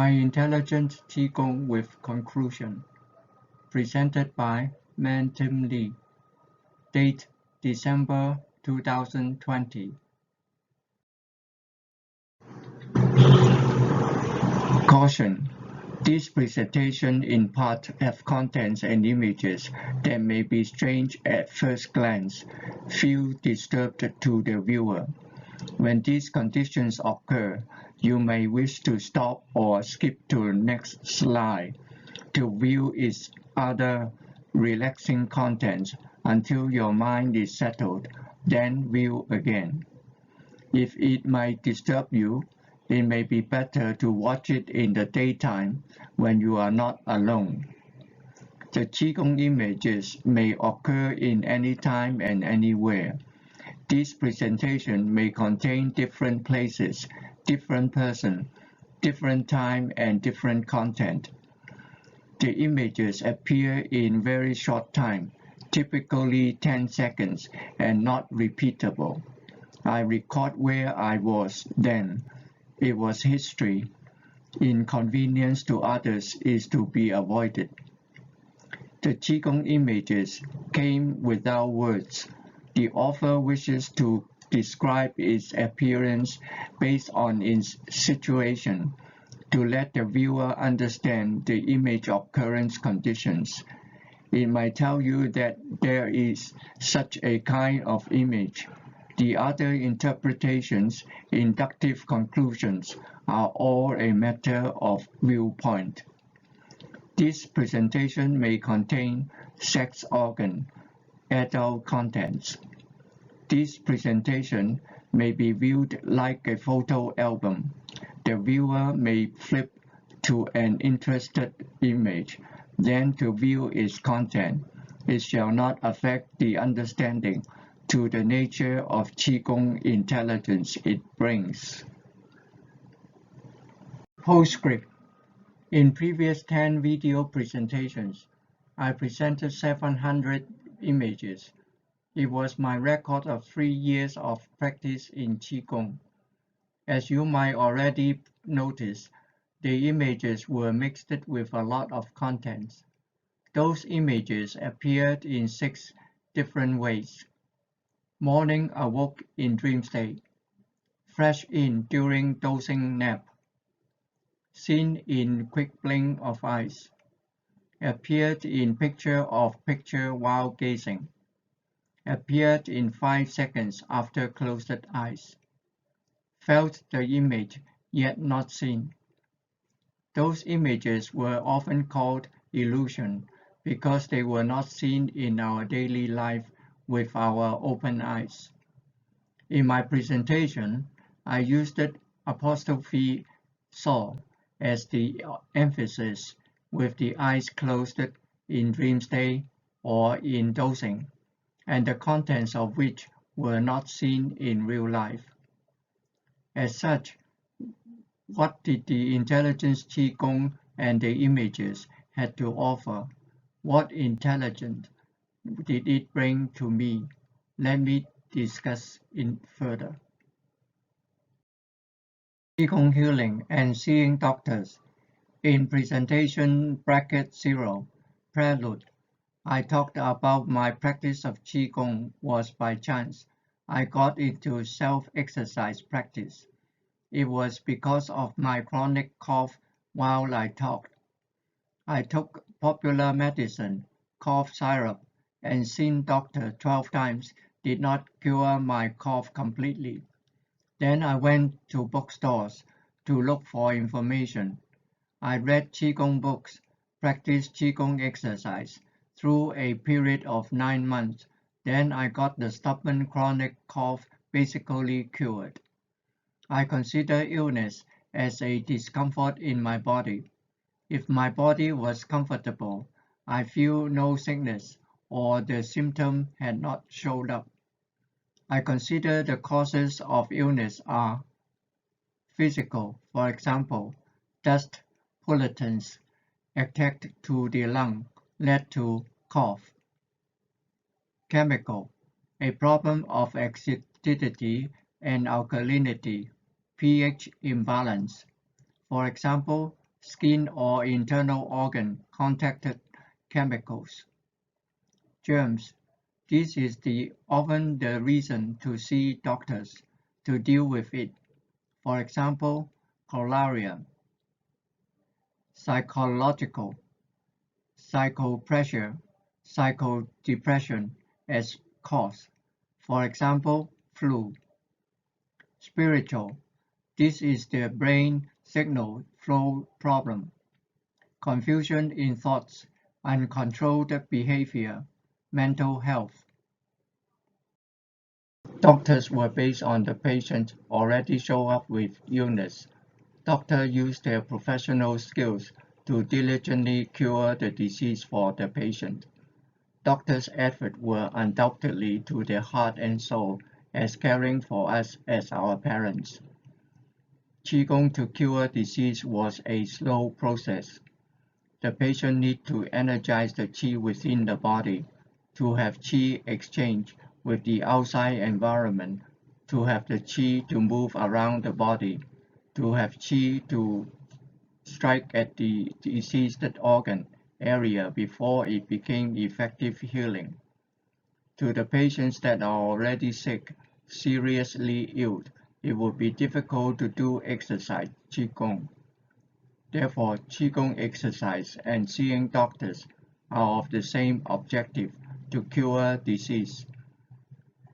My Intelligent Qigong with Conclusion, presented by Tim Lee, date December 2020. Caution: this presentation in part have contents and images that may be strange at first glance, feel disturbed to the viewer. When these conditions occur, you may wish to stop or skip to the next slide to view its other relaxing contents until your mind is settled, then view again. If it might disturb you, it may be better to watch it in the daytime when you are not alone. The Qigong images may occur in any time and anywhere. This presentation may contain different places, different person, different time, and different content. The images appear in very short time, typically 10 seconds, and not repeatable. I record where I was then. It was history. Inconvenience to others is to be avoided. The Qigong images came without words. The author wishes to describe its appearance based on its situation, to let the viewer understand the image occurrence conditions. It might tell you that there is such a kind of image. The other interpretations, inductive conclusions, are all a matter of viewpoint. This presentation may contain sex organ, adult contents. This presentation may be viewed like a photo album. The viewer may flip to an interested image, then to view its content. It shall not affect the understanding to the nature of Qigong intelligence it brings. Postscript. In previous 10 video presentations, I presented 700 images. It was my record of 3 years of practice in Qigong. As you might already notice, the images were mixed with a lot of contents. Those images appeared in 6 different ways. Morning awoke in dream state. Flash in during dozing nap. Seen in quick blink of eyes. Appeared in picture-of-picture while gazing. Appeared in 5 seconds after closed eyes. Felt the image, yet not seen. Those images were often called illusion because they were not seen in our daily life with our open eyes. In my presentation, I used apostrophe saw as the emphasis, with the eyes closed in dream state or in dozing, and the contents of which were not seen in real life. As such, what did the Intelligent Qigong and the images had to offer? What intelligence did it bring to me? Let me discuss it further. Qigong healing and seeing doctors. In presentation bracket 0, prelude, I talked about my practice of Qigong was by chance. I got into self-exercise practice. It was because of my chronic cough while I talked. I took popular medicine, cough syrup, and seen doctor 12 times, did not cure my cough completely. Then I went to bookstores to look for information. I read Qigong books, practiced Qigong exercise through a period of 9 months. Then I got the stubborn chronic cough basically cured. I consider illness as a discomfort in my body. If my body was comfortable, I feel no sickness or the symptom had not showed up. I consider the causes of illness are physical, for example, dust pollutants attacked to the lung led to cough. Chemical, a problem of acidity and alkalinity, pH imbalance. For example, skin or internal organ contacted chemicals, germs. This is often the reason to see doctors to deal with it. For example, cholera, psychological, psychopressure, psychodepression as cause. For example, flu. Spiritual. This is the brain signal flow problem. Confusion in thoughts, uncontrolled behavior, mental health. Doctors were based on the patient already show up with illness. Doctors use their professional skills to diligently cure the disease for the patient. Doctors' efforts were undoubtedly to their heart and soul as caring for us as our parents. Qigong to cure disease was a slow process. The patient needs to energize the qi within the body, to have qi exchange with the outside environment, to have the qi to move around the body, to have qi to strike at the diseased organ area before it became effective healing. To the patients that are already sick, seriously ill, it would be difficult to do exercise Qigong. Therefore, Qigong exercise and seeing doctors are of the same objective, to cure disease.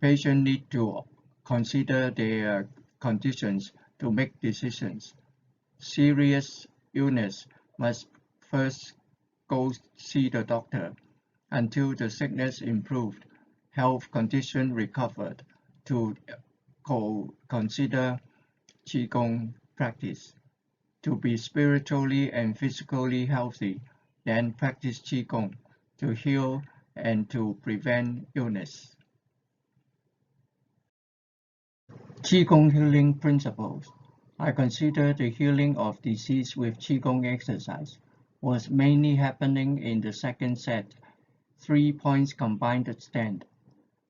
Patients need to consider their conditions to make decisions. Serious illness must first go see the doctor until the sickness improved, health condition recovered, to consider Qigong practice. To be spiritually and physically healthy, then practice Qigong to heal and to prevent illness. Qigong healing principles. I consider the healing of disease with Qigong exercise was mainly happening in the second set, 3 points combined stand.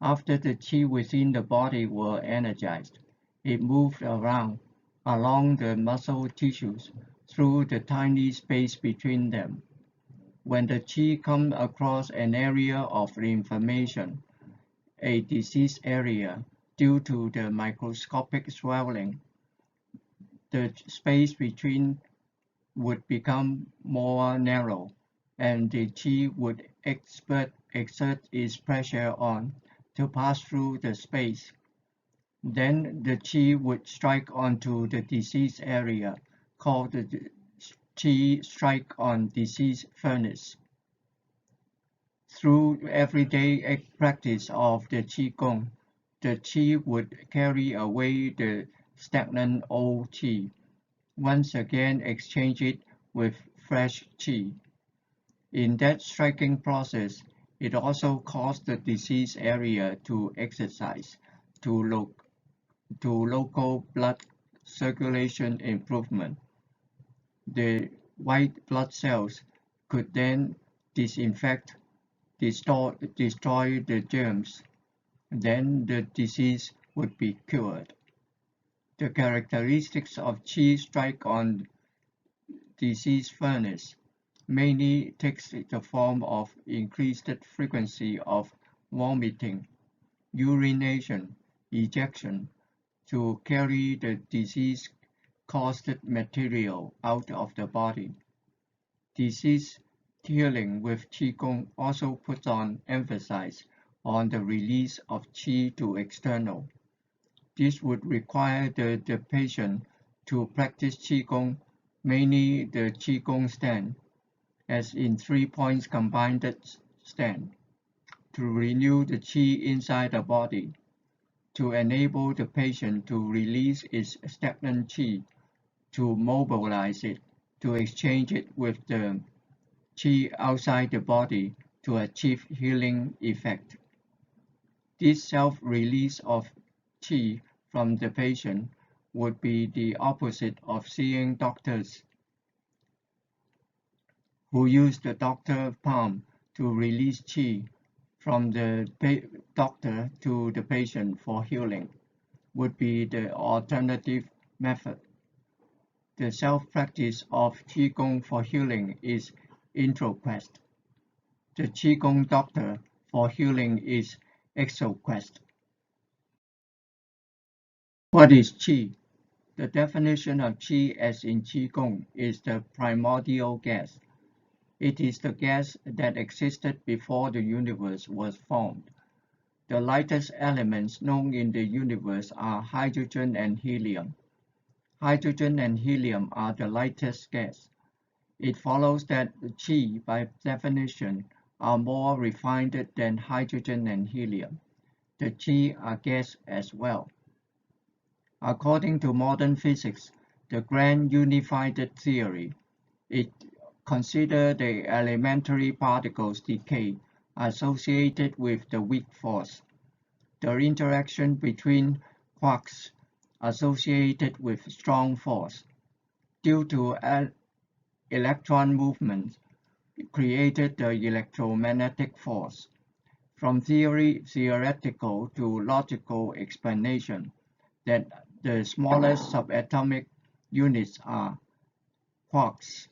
After the qi within the body were energized, it moved around, along the muscle tissues, through the tiny space between them. When the qi comes across an area of inflammation, a disease area, due to the microscopic swelling, the space between would become more narrow, and the qi would exert its pressure on to pass through the space. Then the qi would strike onto the disease area, called the qi strike on disease furnace. Through everyday practice of the qigong, the qi would carry away the stagnant old qi, once again exchange it with fresh qi. In that striking process, it also caused the disease area to exercise, to local blood circulation improvement. The white blood cells could then disinfect, destroy the germs. Then the disease would be cured. The characteristics of qi strike on disease furnace mainly takes the form of increased frequency of vomiting, urination, ejection, to carry the disease-caused material out of the body. Disease healing with Qigong also puts on emphasis on the release of Qi to external. This would require the patient to practice Qigong, mainly the Qigong stand, as in 3 points combined stand, to renew the Qi inside the body, to enable the patient to release its stagnant Qi, to mobilize it, to exchange it with the Qi outside the body to achieve healing effect. This self-release of Qi from the patient would be the opposite of seeing doctors who use the doctor palm to release qi from the doctor to the patient for healing would be the alternative method. The self-practice of Qigong for healing is introquest. The Qigong doctor for healing is exoquest. What is Qi? The definition of Qi as in Qigong is the primordial gas. It is the gas that existed before the universe was formed. The lightest elements known in the universe are hydrogen and helium. Hydrogen and helium are the lightest gas. It follows that Qi, by definition, are more refined than hydrogen and helium. The Qi are gas as well. According to modern physics, the grand unified theory, it considers the elementary particles decay associated with the weak force. The interaction between quarks associated with strong force, due to electron movement, created the electromagnetic force. From theoretical to logical explanation, that the smallest subatomic units are quarks,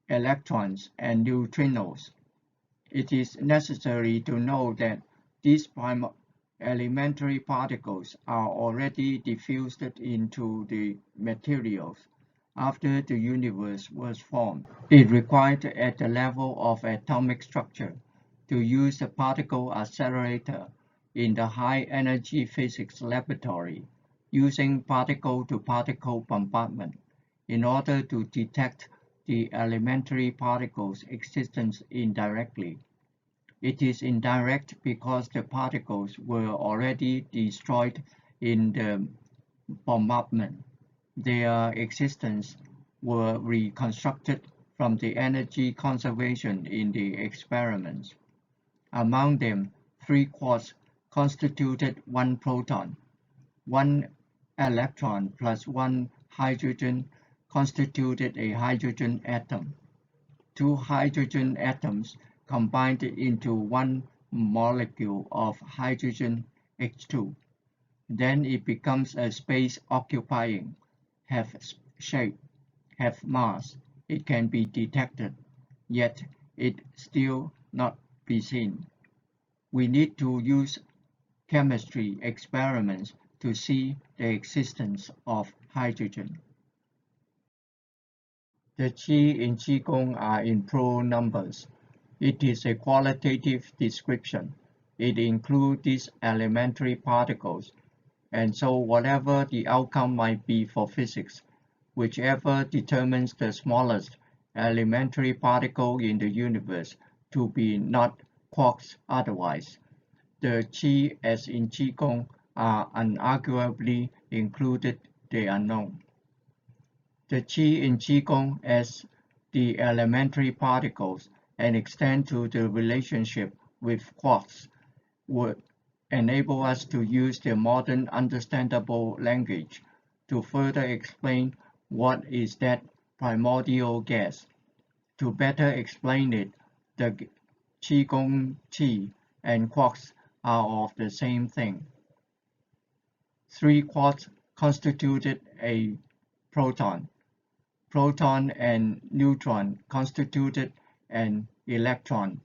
electrons, and neutrinos. It is necessary to know that these elementary particles are already diffused into the materials after the universe was formed. It required at the level of atomic structure to use the particle accelerator in the high-energy physics laboratory using particle-to-particle bombardment in order to detect the elementary particles' existence indirectly. It is indirect because the particles were already destroyed in the bombardment. Their existence were reconstructed from the energy conservation in the experiments. Among them, 3 quarks constituted 1 proton, 1 electron plus 1 hydrogen constituted a hydrogen atom. 2 hydrogen atoms combined into 1 molecule of hydrogen H2. Then it becomes a space-occupying, have shape, have mass. It can be detected, yet it still not be seen. We need to use chemistry experiments to see the existence of hydrogen. The Qi in Qigong are in plural numbers. It is a qualitative description. It includes these elementary particles, and so whatever the outcome might be for physics, whichever determines the smallest elementary particle in the universe to be not quarks otherwise, the Qi as in Qigong are unarguably included the unknown. The Qi in Qigong as the elementary particles and extend to the relationship with quarks would enable us to use the modern understandable language to further explain what is that primordial gas. To better explain it, the Qigong Qi and quarks are of the same thing. 3 quarks constituted a proton. Proton and neutron constituted an electron.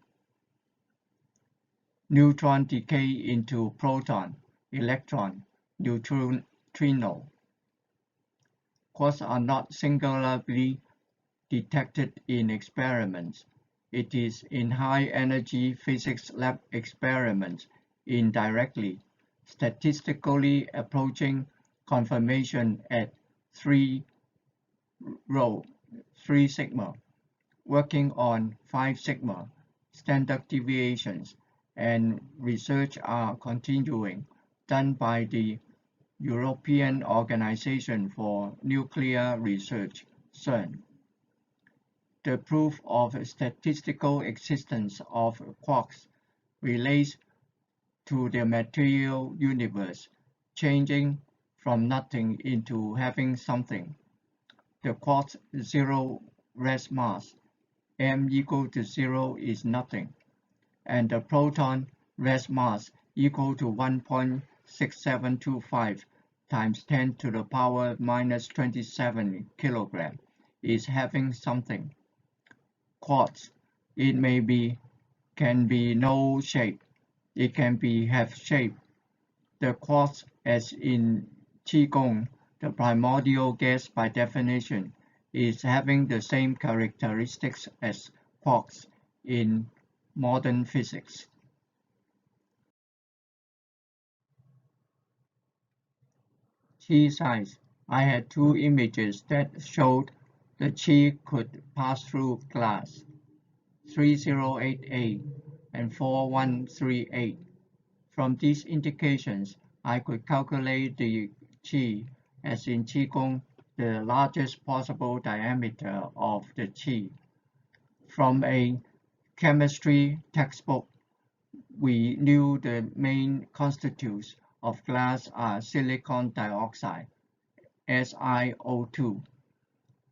Neutron decay into proton, electron, neutrino. Quarks are not singularly detected in experiments. It is in high-energy physics lab experiments indirectly, statistically approaching confirmation at 3 sigma, working on 5 sigma standard deviations, and research are continuing, done by the European Organization for Nuclear Research, CERN. The proof of statistical existence of quarks relates to the material universe changing from nothing into having something. The quark's zero rest mass, m equal to 0 is nothing, and the proton rest mass equal to 1.6725 times 10 to the power minus 27 kilogram is having something. Quartz, it can be no shape. It can have shape. The quartz, as in Qigong, the primordial gas by definition, is having the same characteristics as quarks in modern physics. Qi size. I had two images that showed the Qi could pass through glass, 308A and 4138. From these indications, I could calculate the Qi, as in Qigong, the largest possible diameter of the Qi. From a chemistry textbook, we knew the main constituents of glass are silicon dioxide, SiO2,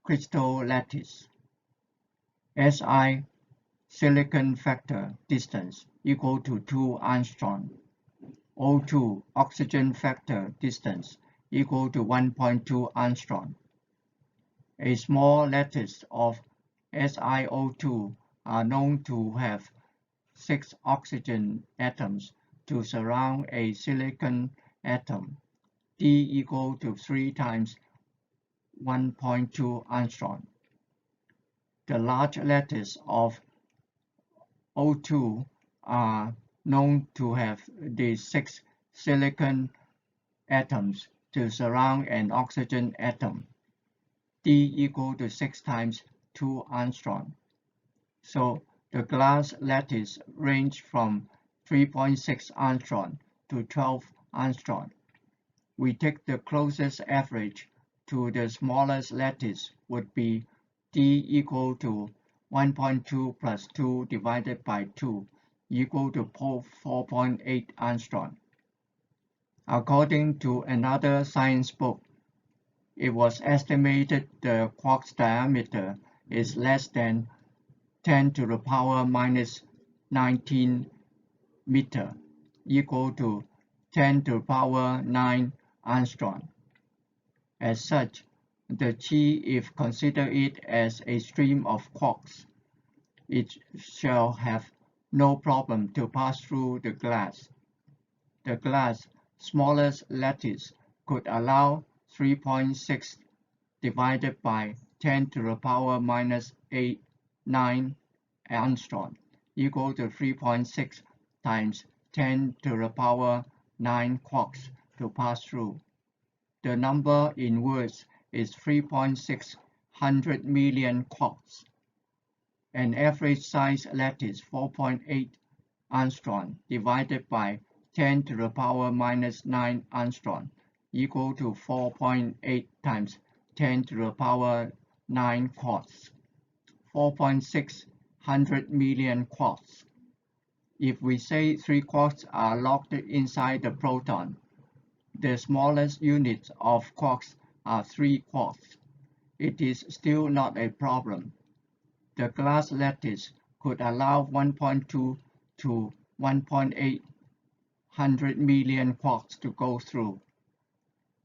crystal lattice, Si, silicon factor distance equal to 2 angstrom, O2, oxygen factor distance equal to 1.2 angstrom. A small lattice of SiO2 are known to have 6 oxygen atoms to surround a silicon atom, D equal to 3 times 1.2 angstrom. The large lattice of O2 are known to have the 6 silicon atoms to surround an oxygen atom, D equal to 6 times 2 angstrom. So the glass lattice range from 3.6 angstrom to 12 angstrom. We take the closest average to the smallest lattice would be D equal to 1.2 plus 2 divided by 2 equal to 4.8 angstrom. According to another science book, it was estimated the quark's diameter is less than 10 to the power minus 19 meter, equal to 10 to the power 9 angstrom. As such, the Qi, if consider it as a stream of quarks, it shall have no problem to pass through the glass. The glass smallest lattice could allow 3.6 divided by 10 to the power minus 9 angstrom equal to 3.6 times 10 to the power 9 quarks to pass through. The number in words is 3.6 million quarks. An average size lattice 4.8 angstrom divided by 10 to the power minus 9 angstrom equal to 4.8 times 10 to the power 9 quarks. 4.6 million quarks. If we say 3 quarks are locked inside the proton, the smallest units of quarks are 3 quarks. It is still not a problem. The glass lattice could allow 1.2 to 1.8 million quarks to go through.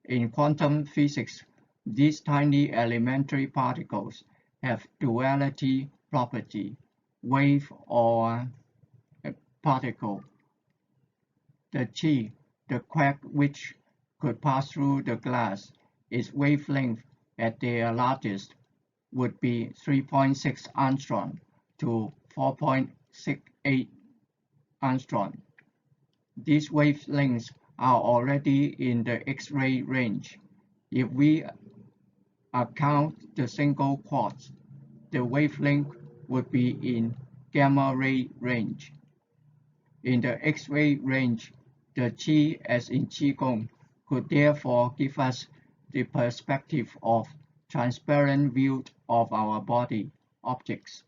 In quantum physics, these tiny elementary particles have duality property, wave or particle. The Qi, the quark which could pass through the glass, its wavelength at their largest would be 3.6 angstrom to 4.68 angstrom. These wavelengths are already in the X-ray range. If we account the single quartz, the wavelength would be in gamma ray range. In the X-ray range, the Qi, as in Qigong, could therefore give us the perspective of transparent view of our body objects.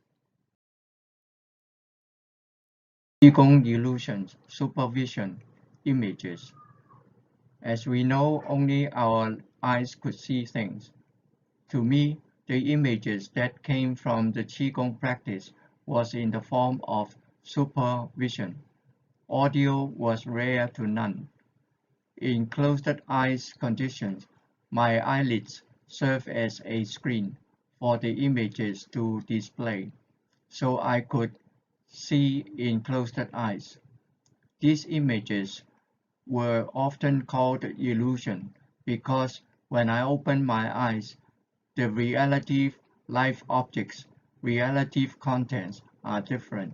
Qigong illusions, supervision, images. As we know, only our eyes could see things. To me, the images that came from the Qigong practice was in the form of supervision. Audio was rare to none. In closed eyes conditions, my eyelids serve as a screen for the images to display, so I could see in closed eyes. These images were often called illusion because when I open my eyes, the relative life objects, relative contents are different.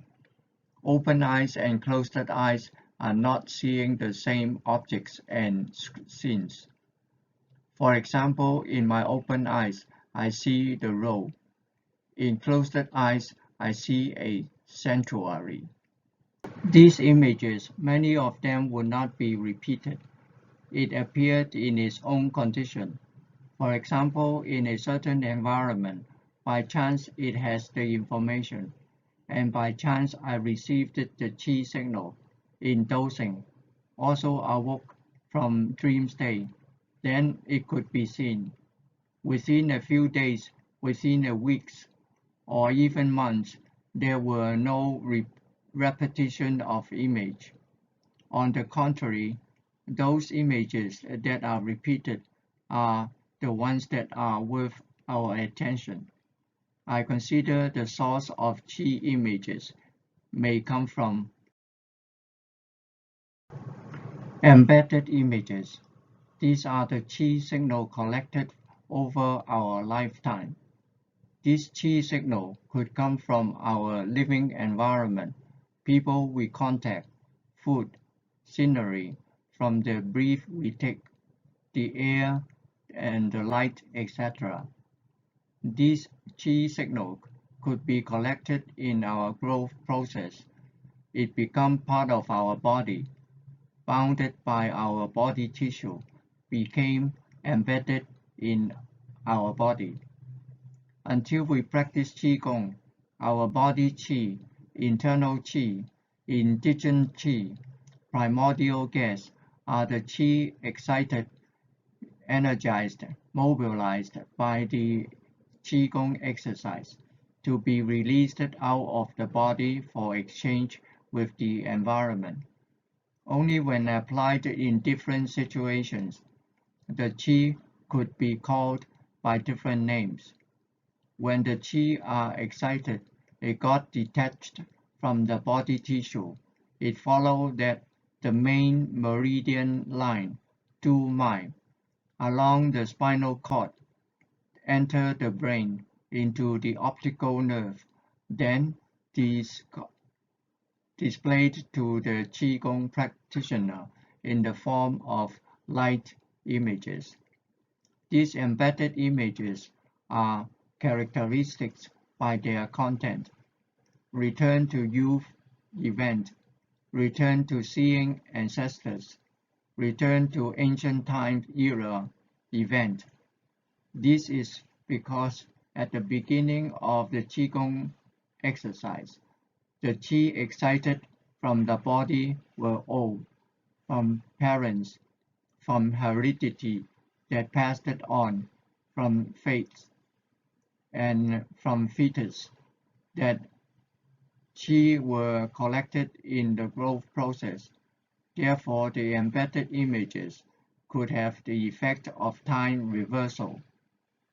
Open eyes and closed eyes are not seeing the same objects and scenes. For example, in my open eyes, I see the road. In closed eyes, I see a sanctuary. These images, many of them would not be repeated. It appeared in its own condition. For example, in a certain environment, by chance it has the information, and by chance I received the Qi signal in dosing. Also awoke from dream state, then it could be seen. Within a few days, within a weeks, or even months, there were no repetition of image. On the contrary, those images that are repeated are the ones that are worth our attention. I consider the source of Qi images may come from embedded images. These are the Qi signal collected over our lifetime. This Qi signal could come from our living environment, people we contact, food, scenery, from the breath we take, the air and the light, etc. This Qi signal could be collected in our growth process. It becomes part of our body, bounded by our body tissue, became embedded in our body. Until we practice Qigong, our body Qi, internal Qi, indigenous Qi, primordial gas are the Qi excited, energized, mobilized by the Qigong exercise to be released out of the body for exchange with the environment. Only when applied in different situations, the Qi could be called by different names. When the Qi are excited, it got detached from the body tissue. It followed that the main meridian line, Du Mai, along the spinal cord, enter the brain into the optical nerve, then displayed to the Qigong practitioner in the form of light images. These embedded images are characteristic by their content. Return to youth event, return to seeing ancestors, return to ancient time era event. This is because at the beginning of the Qigong exercise, the Qi excited from the body were old, from parents, from heredity that passed it on, from faith, and from fetus that Qi were collected in the growth process. Therefore, the embedded images could have the effect of time reversal.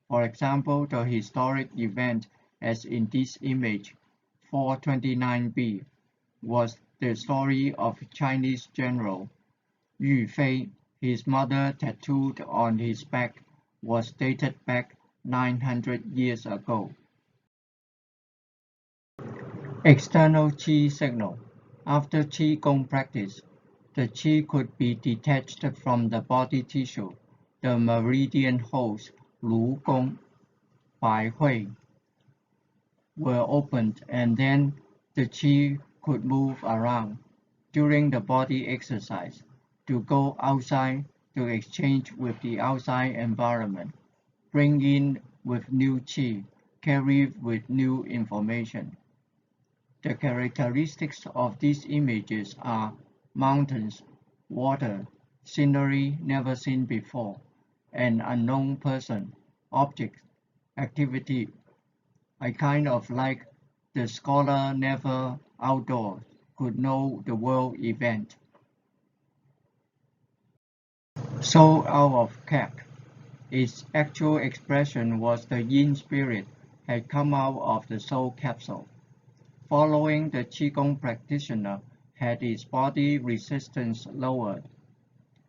For example, the historic event, as in this image 429b, was the story of Chinese general Yu Fei. His mother tattooed on his back was dated back 900 years ago. External Qi signal. After Qigong practice, the Qi could be detached from the body tissue. The meridian holes, Lu Gong, Bai Hui, were opened and then the Qi could move around during the body exercise to go outside to exchange with the outside environment, bring in with new Qi, carry with new information. The characteristics of these images are mountains, water, scenery never seen before, an unknown person, object, activity. I kind of like the scholar never outdoors could know the world event. Soul out of cap. Its actual expression was the yin spirit had come out of the soul capsule. Following, the Qigong practitioner had its body resistance lowered.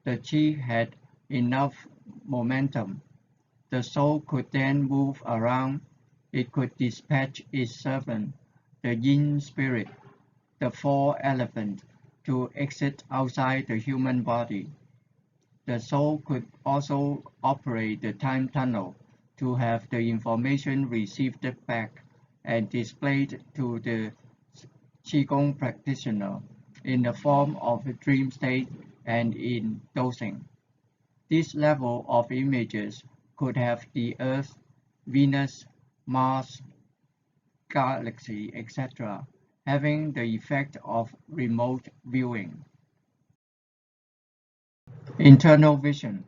The Qi had enough momentum. The soul could then move around. It could dispatch its servant, the yin spirit, the four elephant, to exit outside the human body. The soul could also operate the time tunnel to have the information received back and displayed to the Qigong practitioner in the form of a dream state and in dosing. This level of images could have the Earth, Venus, Mars, galaxy, etc., having the effect of remote viewing. Internal vision.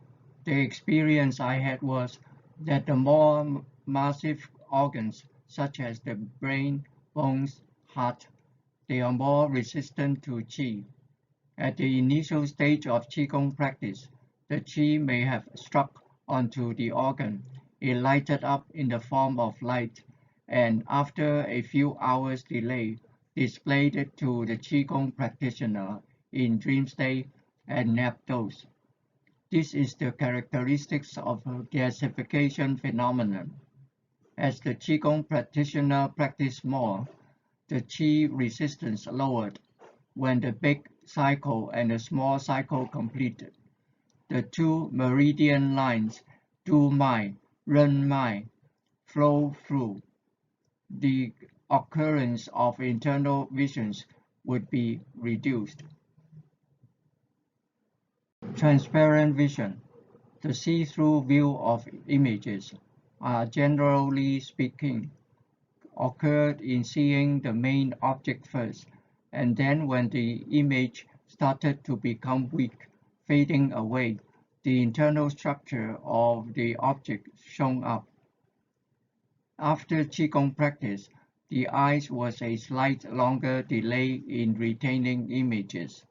The experience I had was that the more massive organs, such as the brain, bones, heart, they are more resistant to Qi. At the initial stage of Qigong practice, the Qi may have struck onto the organ. It lighted up in the form of light, and after a few hours delay, displayed it to the Qigong practitioner in dream state and nap dose. This is the characteristics of a gasification phenomenon. As the Qigong practitioner practiced more, the Qi resistance lowered. When the big cycle and the small cycle completed, the two meridian lines, Du Mai, Ren Mai, flow through. The occurrence of internal visions would be reduced. Transparent vision. The see-through view of images are, generally speaking, occurred in seeing the main object first, and then when the image started to become weak, fading away, the internal structure of the object shone up. After Qigong practice, the eyes was a slight longer delay in retaining images.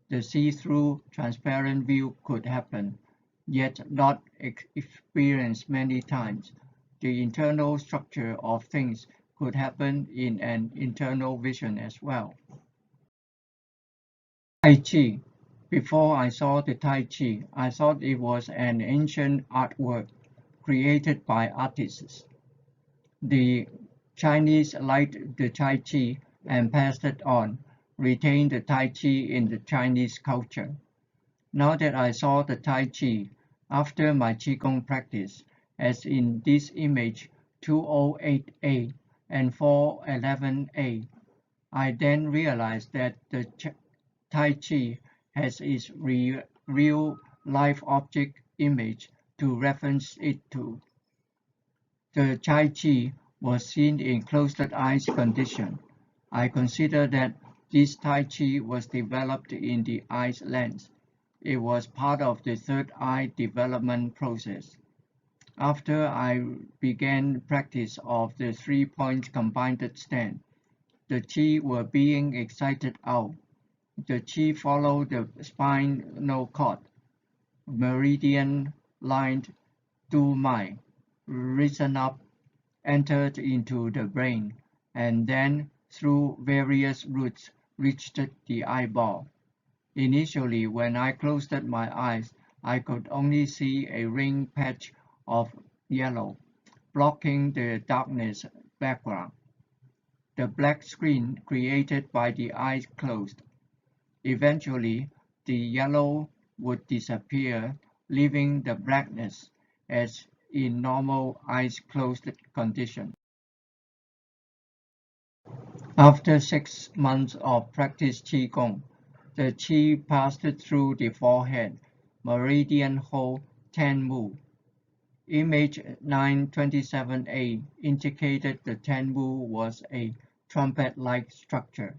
The see-through transparent view could happen, yet not experienced many times. The internal structure of things could happen in an internal vision as well. Tai Chi. Before I saw the Tai Chi, I thought it was an ancient artwork created by artists. The Chinese liked the Tai Chi and passed it on, retained the Tai Chi in the Chinese culture. Now that I saw the Tai Chi after my Qigong practice, as in this image 208A and 411A, I then realized that the Tai Chi has its real life object image to reference it to. The Tai Chi was seen in closed eyes condition. I consider that this Tai Chi was developed in the eye's lens. It was part of the third eye development process. After I began practice of the 3-point combined stand, the Qi were being excited out. The Qi followed the spinal cord, meridian lined Du Mai, risen up, entered into the brain, and then through various routes reached the eyeball. Initially, when I closed my eyes, I could only see a ring patch of yellow, blocking the darkness background. The black screen created by the eyes closed. Eventually, the yellow would disappear, leaving the blackness as in normal eyes closed condition. After 6 months of practice Qigong, the Qi passed through the forehead, meridian hole Tenmu. Image 927A indicated the Tenmu was a trumpet-like structure.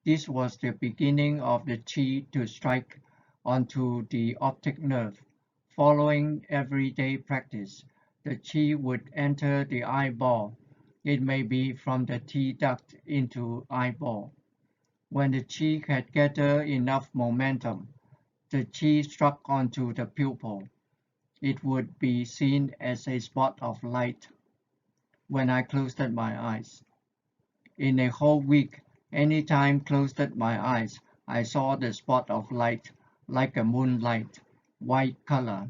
This was the beginning of the Qi to strike onto the optic nerve. Following everyday practice, the Qi would enter the eyeball. It may be from the T duct into eyeball. When the Qi had gathered enough momentum, the qi struck onto the pupil. It would be seen as a spot of light when I closed my eyes. In a whole week, any time closed my eyes, I saw the spot of light like a moonlight, white color,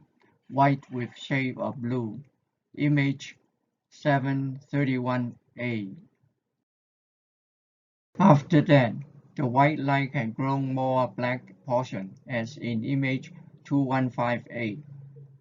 white with shade of blue. Image 731A. After that, the white light had grown more black portion, as in image 215A.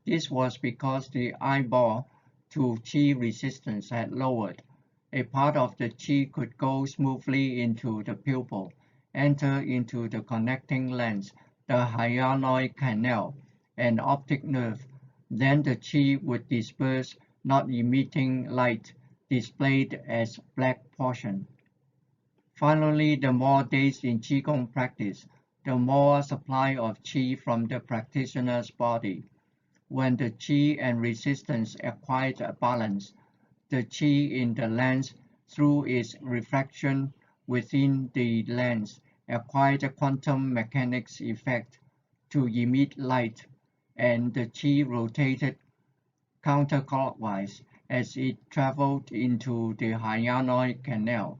This was because the eyeball to qi resistance had lowered. A part of the qi could go smoothly into the pupil, enter into the connecting lens, the hyalinoid canal, and optic nerve. Then the qi would disperse, not emitting light, displayed as black portion. Finally, the more days in Qigong practice, the more supply of qi from the practitioner's body. When the qi and resistance acquired a balance, the qi in the lens, through its refraction within the lens, acquired a quantum mechanics effect to emit light, and the qi rotated counterclockwise as it traveled into the hyalinoid canal.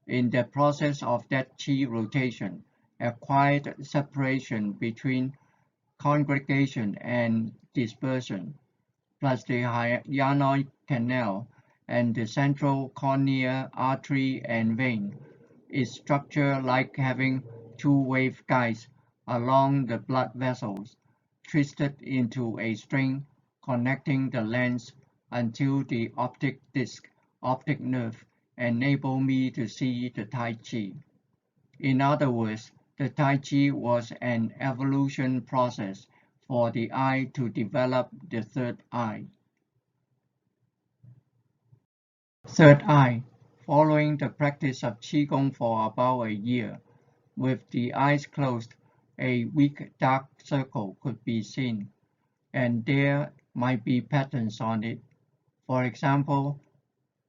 In the process of that qi rotation, acquired separation between congregation and dispersion, plus the hyalinoid canal and the central corneal artery and vein, is structured like having two waveguides along the blood vessels, twisted into a string connecting the lens until the optic disc, optic nerve, enable me to see the Tai Chi. In other words, the Tai Chi was an evolution process for the eye to develop the third eye. Third eye. Following the practice of Qigong for about a year, with the eyes closed, a weak dark circle could be seen, and there might be patterns on it. For example,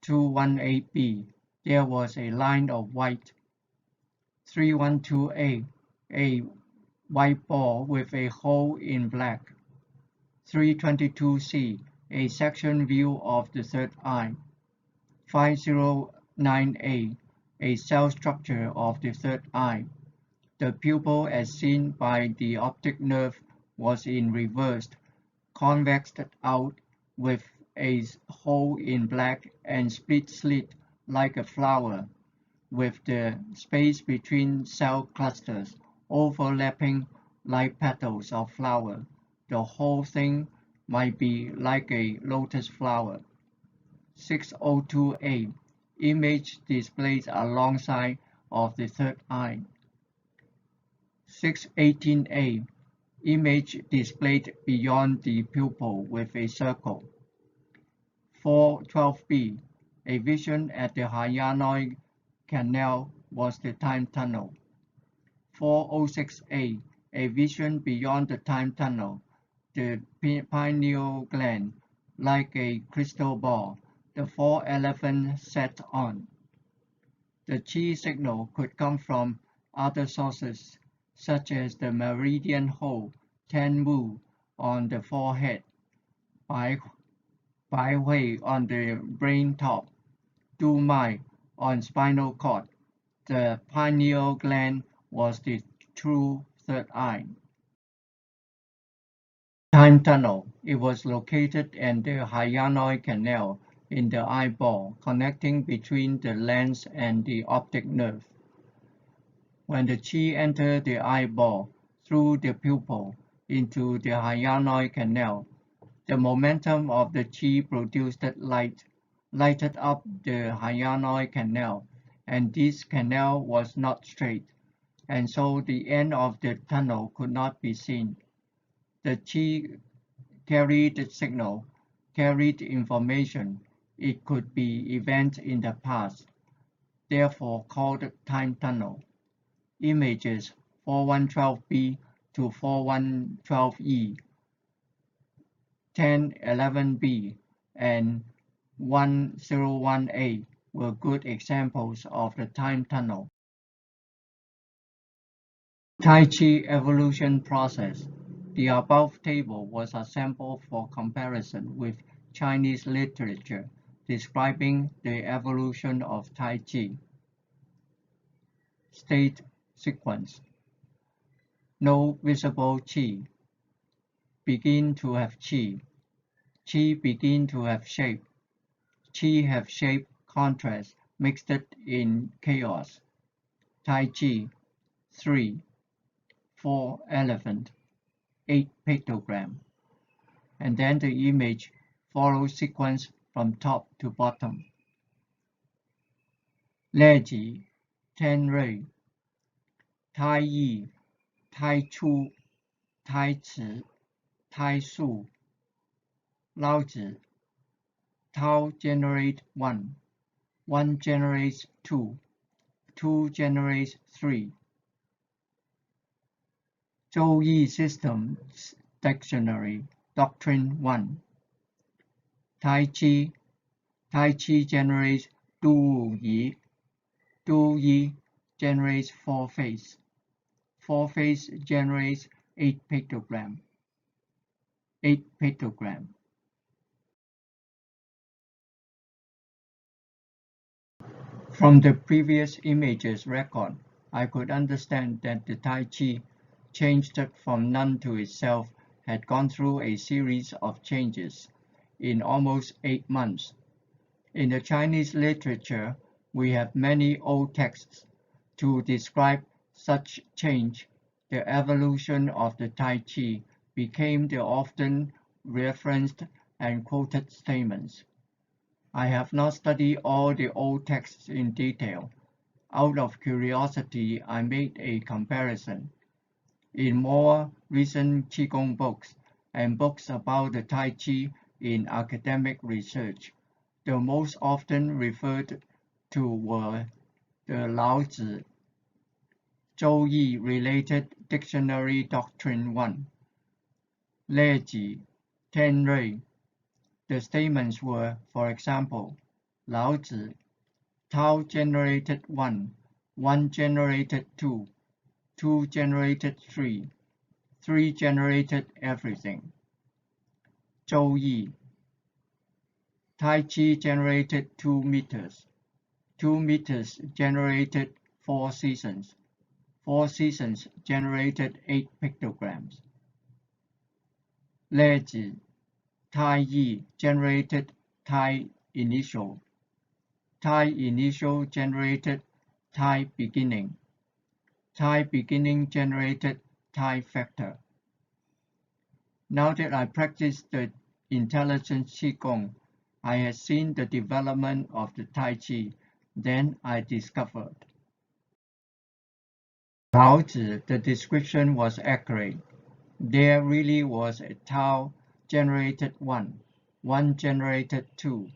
218B, there was a line of white. 312A, a white ball with a hole in black. 322C, a section view of the third eye. 509A, a cell structure of the third eye. The pupil as seen by the optic nerve was in reverse, convexed out with a hole in black and split slit like a flower, with the space between cell clusters overlapping like petals of flower. The whole thing might be like a lotus flower. 602A, image displayed alongside of the third eye. 618A, image displayed beyond the pupil with a circle. 412B, a vision at the hyalinoid canal was the time tunnel. 406A, a vision beyond the time tunnel, the pineal gland, like a crystal ball, the four elephants sat on. The qi signal could come from other sources, such as the meridian hole, Ten Mu, on the forehead, Bai Hui on the brain top, Du Mai on spinal cord. The pineal gland was the true third eye. Time tunnel. It was located in the hyalinoid canal in the eyeball, connecting between the lens and the optic nerve. When the qi entered the eyeball through the pupil into the hyalinoid canal, the momentum of the qi produced light, lighted up the hyalinoid canal, and this canal was not straight, and so the end of the tunnel could not be seen. The qi carried the signal, carried information. It could be events in the past, therefore called time tunnel. Images 4112B to 4112E, 1011B, and 101A were good examples of the time tunnel. Tai Chi evolution process. The above table was assembled for comparison with Chinese literature describing the evolution of Tai Chi. State sequence. No visible Qi. Begin to have Qi. Qi begin to have shape. Qi have shape contrast mixed in chaos. Tai Chi. 3. 4 elephant. 8 pictogram. And then the image follows sequence from top to bottom. 列举 10 ray. 胎意 Tai Chu, Tai Chi, Tai Su, Lao Tzu. Tao generate 1, 1 generates 2, 2 generates 3. Zhou Yi Systems Dictionary, Doctrine 1. Tai Chi, Tai Chi generates Du Yi, Du Yi generates 4 face. 4 face generates 8 pictogram. 8 pictogram. From the previous images record, I could understand that the Tai Chi, changed from none to itself, had gone through a series of changes in almost 8 months. In the Chinese literature, we have many old texts to describe such change. The evolution of the Tai Chi became the often referenced and quoted statements. I have not studied all the old texts in detail. Out of curiosity, I made a comparison. In more recent Qigong books and books about the Tai Chi in academic research, the most often referred to were the Lao Tzu, Zhou Yi Related Dictionary Doctrine 1, Lei Ji, Ten Rui. The statements were, for example, Lao Tzu, Tao generated 1, 1 generated 2, 2 generated 3, 3 generated everything. Zhou Yi, Tai Chi generated 2 meters, 2 meters generated 4 seasons, 4 seasons generated 8 pictograms. Lei Ji, Tai Yi generated Tai initial, Tai initial generated Tai beginning, Tai beginning generated Tai factor. Now that I practice the Intelligent Qigong, I had seen the development of the Tai Chi. Then I discovered. Lao Tzu, the description was accurate. There really was a Tao generated 1, 1 generated 2,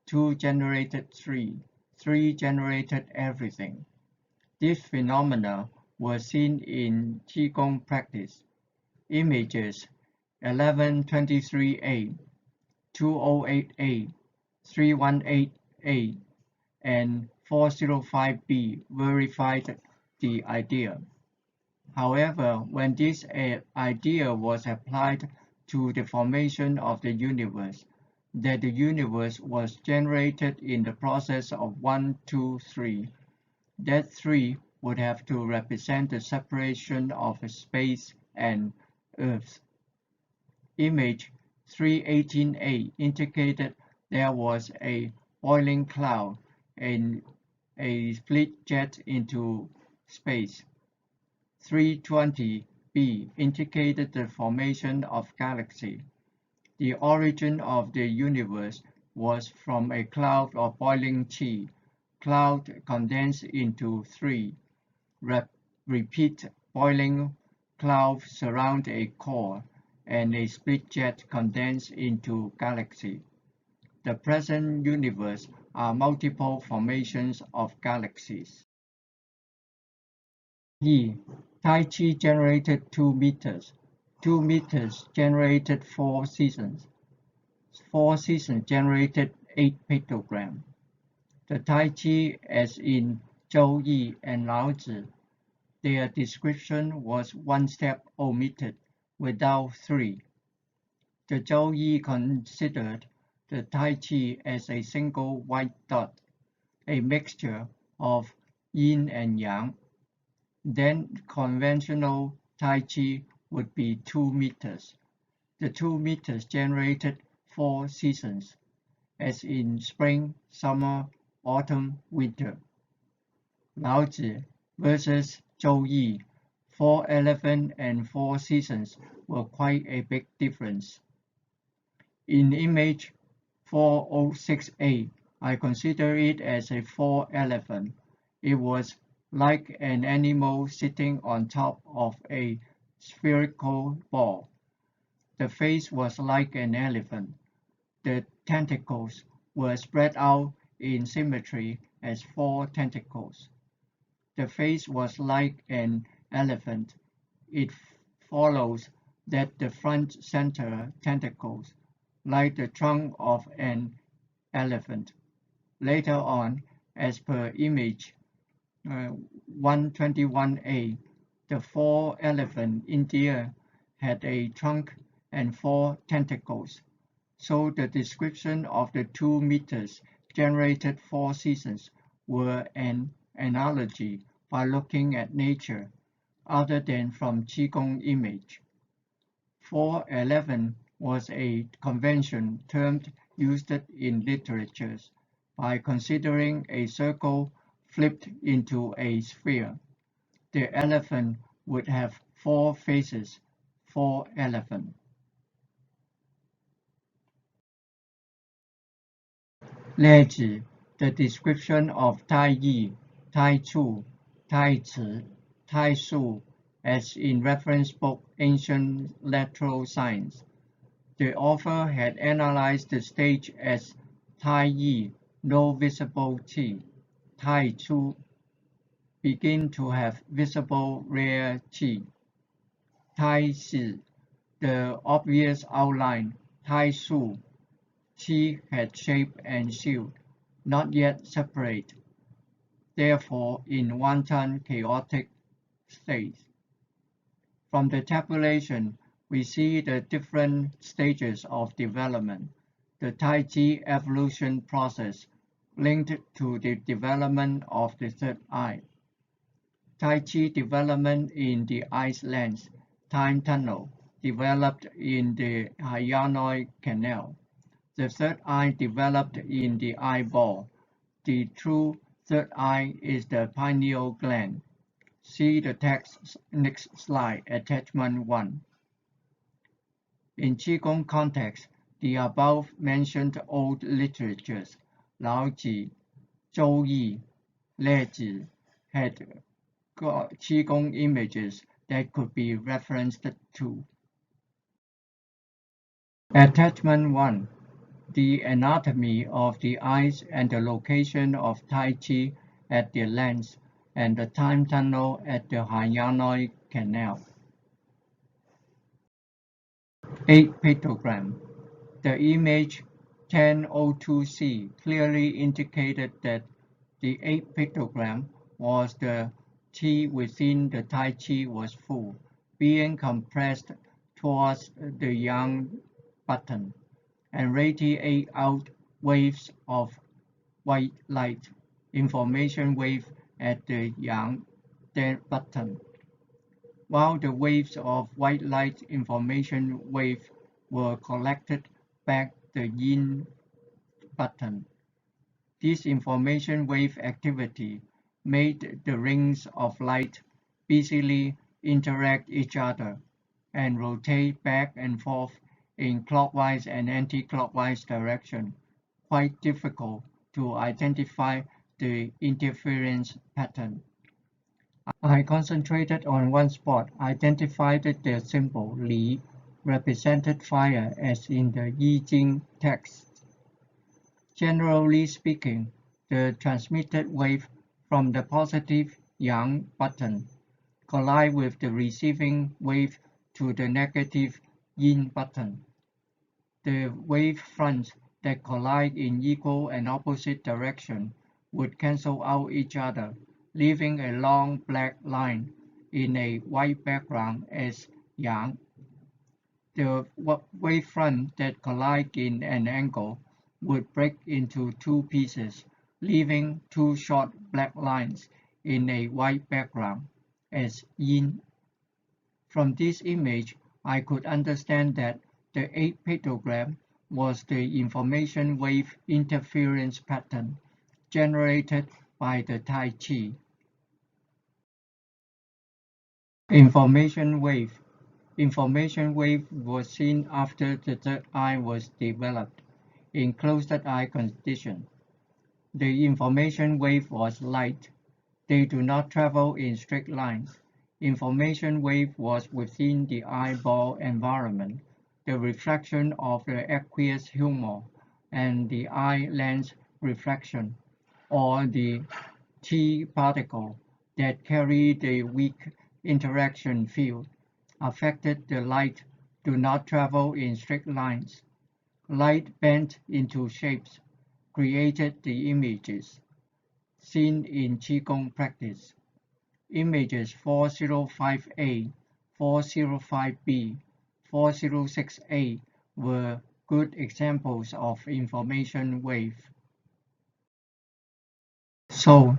2 generated 3, 3 generated everything. This phenomena was seen in Qigong practice. Images 1123A, 208A, 318A, and 405B verified the idea. However, when this idea was applied to the formation of the universe, that the universe was generated in the process of 1, 2, 3, that 3 would have to represent the separation of space and Earth. Image 318A indicated there was a boiling cloud and a split jet into space. 320b indicated the formation of galaxy. The origin of the universe was from a cloud of boiling qi. Cloud condensed into 3. Repeat boiling cloud surround a core, and a split jet condensed into galaxy. The present universe are multiple formations of galaxies. Yi, Tai Chi generated 2 meters. 2 meters generated 4 seasons. 4 seasons generated 8 pictograms. The Tai Chi, as in Zhou Yi and Lao Tzu, their description was one step omitted, without 3. The Zhou Yi considered the Tai Chi as a single white dot, a mixture of yin and yang. Then conventional Tai Chi would be 2 meters. The 2 meters generated 4 seasons, as in spring, summer, autumn, winter. Laozi versus Zhou Yi, 4 elephants and 4 seasons were quite a big difference. In image 4068, I consider it as a 4 elephant. It was like an animal sitting on top of a spherical ball. The face was like an elephant. The tentacles were spread out in symmetry as 4 tentacles. The face was like an elephant. It follows that the front center tentacles, like the trunk of an elephant. Later on, as per image 121A, the 4 elephant India had a trunk and 4 tentacles. So the description of the 2 meters generated 4 seasons were an analogy by looking at nature, other than from Qigong image. 411 was a convention term used in literature by considering a circle flipped into a sphere. The elephant would have 4 faces, 4 elephants. Legge, the description of Tai Yi, Tai Chu, Tai Chi, Tai Su, as in reference book Ancient Lateral Science. The author had analyzed the stage as Tai Yi, no visible Qi, Tai Chu, begin to have visible rare Qi, Tai Si, the obvious outline, Tai Su, Qi had shape and shield, not yet separate, therefore in wanton chaotic state. From the tabulation, we see the different stages of development, the Tai Chi evolution process linked to the development of the third eye. Tai Chi development in the eye's lens, time tunnel, developed in the hyoid canal. The third eye developed in the eyeball. The true third eye is the pineal gland. See the text next slide, attachment 1. In Qigong context, the above-mentioned old literatures, Laozi, Zhou Yi, Legge, had Qigong images that could be referenced to. Attachment 1. The anatomy of the eyes and the location of Tai Chi at the lens and the time tunnel at the hyoid canal. 8 pictogram. The image 1002C clearly indicated that the 8 pictogram was the Qi within the Tai Chi was full, being compressed towards the yang button, and radiate out waves of white light, information wave at the yang button. While the waves of white light information wave were collected back the yin button. This information wave activity made the rings of light busily interact each other and rotate back and forth in clockwise and anti-clockwise direction, quite difficult to identify the interference pattern. I concentrated on one spot, identified the symbol Li, represented fire as in the I Ching text. Generally speaking, the transmitted wave from the positive yang button collide with the receiving wave to the negative yin button. The wave fronts that collide in equal and opposite direction would cancel out each other, leaving a long black line in a white background as yang. The wavefront that collide in an angle would break into two pieces, leaving two short black lines in a white background as yin. From this image, I could understand that the 8 pictogram was the information wave interference pattern generated by the Tai Chi. Information wave. Information wave was seen after the third eye was developed in closed-eye condition. The information wave was light. They do not travel in straight lines. Information wave was within the eyeball environment, the reflection of the aqueous humor, and the eye lens reflection, or the T particle that carry the weak interaction field, affected the light do not travel in straight lines. Light bent into shapes, created the images, seen in Qigong practice. Images 405A, 405B, 406A were good examples of information wave. So,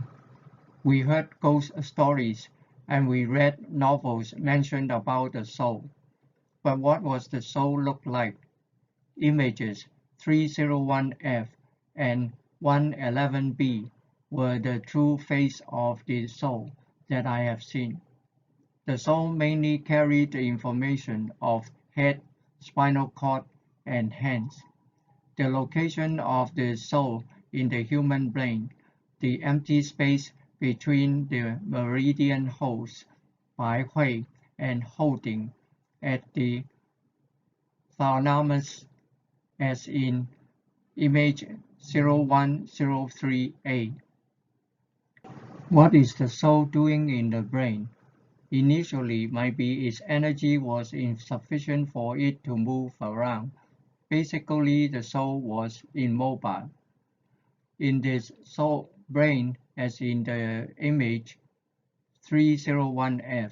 we heard ghost stories and we read novels mentioned about the soul. But what was the soul look like? Images 301F and 111B were the true face of the soul that I have seen. The soul mainly carried the information of head, spinal cord, and hands. The location of the soul in the human brain, the empty space between the meridian holes, Bai Hui, and holding at the thalamus as in image 0103A. What is the soul doing in the brain? Initially, maybe its energy was insufficient for it to move around. Basically, the soul was immobile. In this soul brain, as in the image 301F,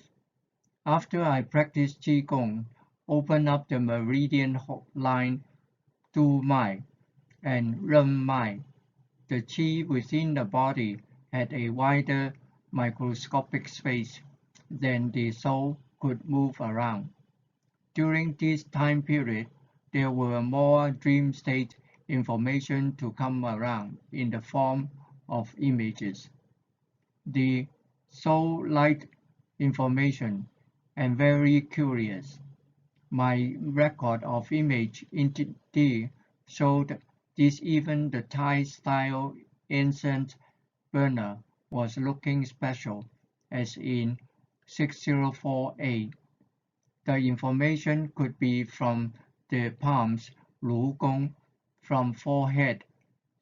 after I practiced Qigong, open up the meridian line Tu Mai and Ren Mai, the Qi within the body had a wider microscopic space than the soul could move around. During this time period, there were more dream state information to come around in the form of images. The soul liked information and very curious. My record of image indeed showed this even the Thai-style incense burner was looking special, as in 604A. The information could be from the palms, Lu Gong, from forehead,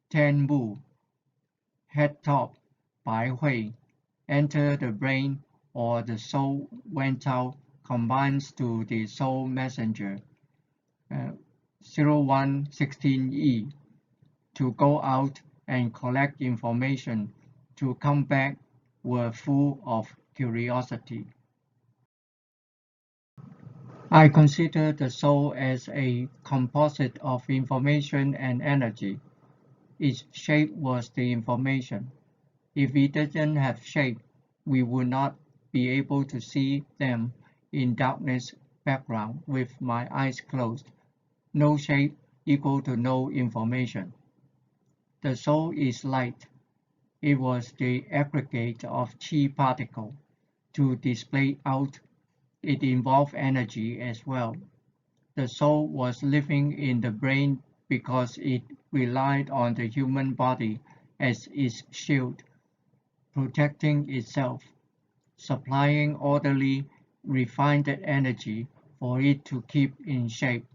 Ten Mu, head top, Bai Hui, enter the brain, or the soul went out, combines to the soul messenger, 0116E, to go out and collect information, to come back, were full of curiosity. I consider the soul as a composite of information and energy. Its shape was the information. If it didn't have shape, we would not be able to see them in darkness background with my eyes closed. No shape equal to no information. The soul is light. It was the aggregate of chi particle. To display out, it involved energy as well. The soul was living in the brain because it relied on the human body as its shield, protecting itself, supplying orderly, refined energy for it to keep in shape.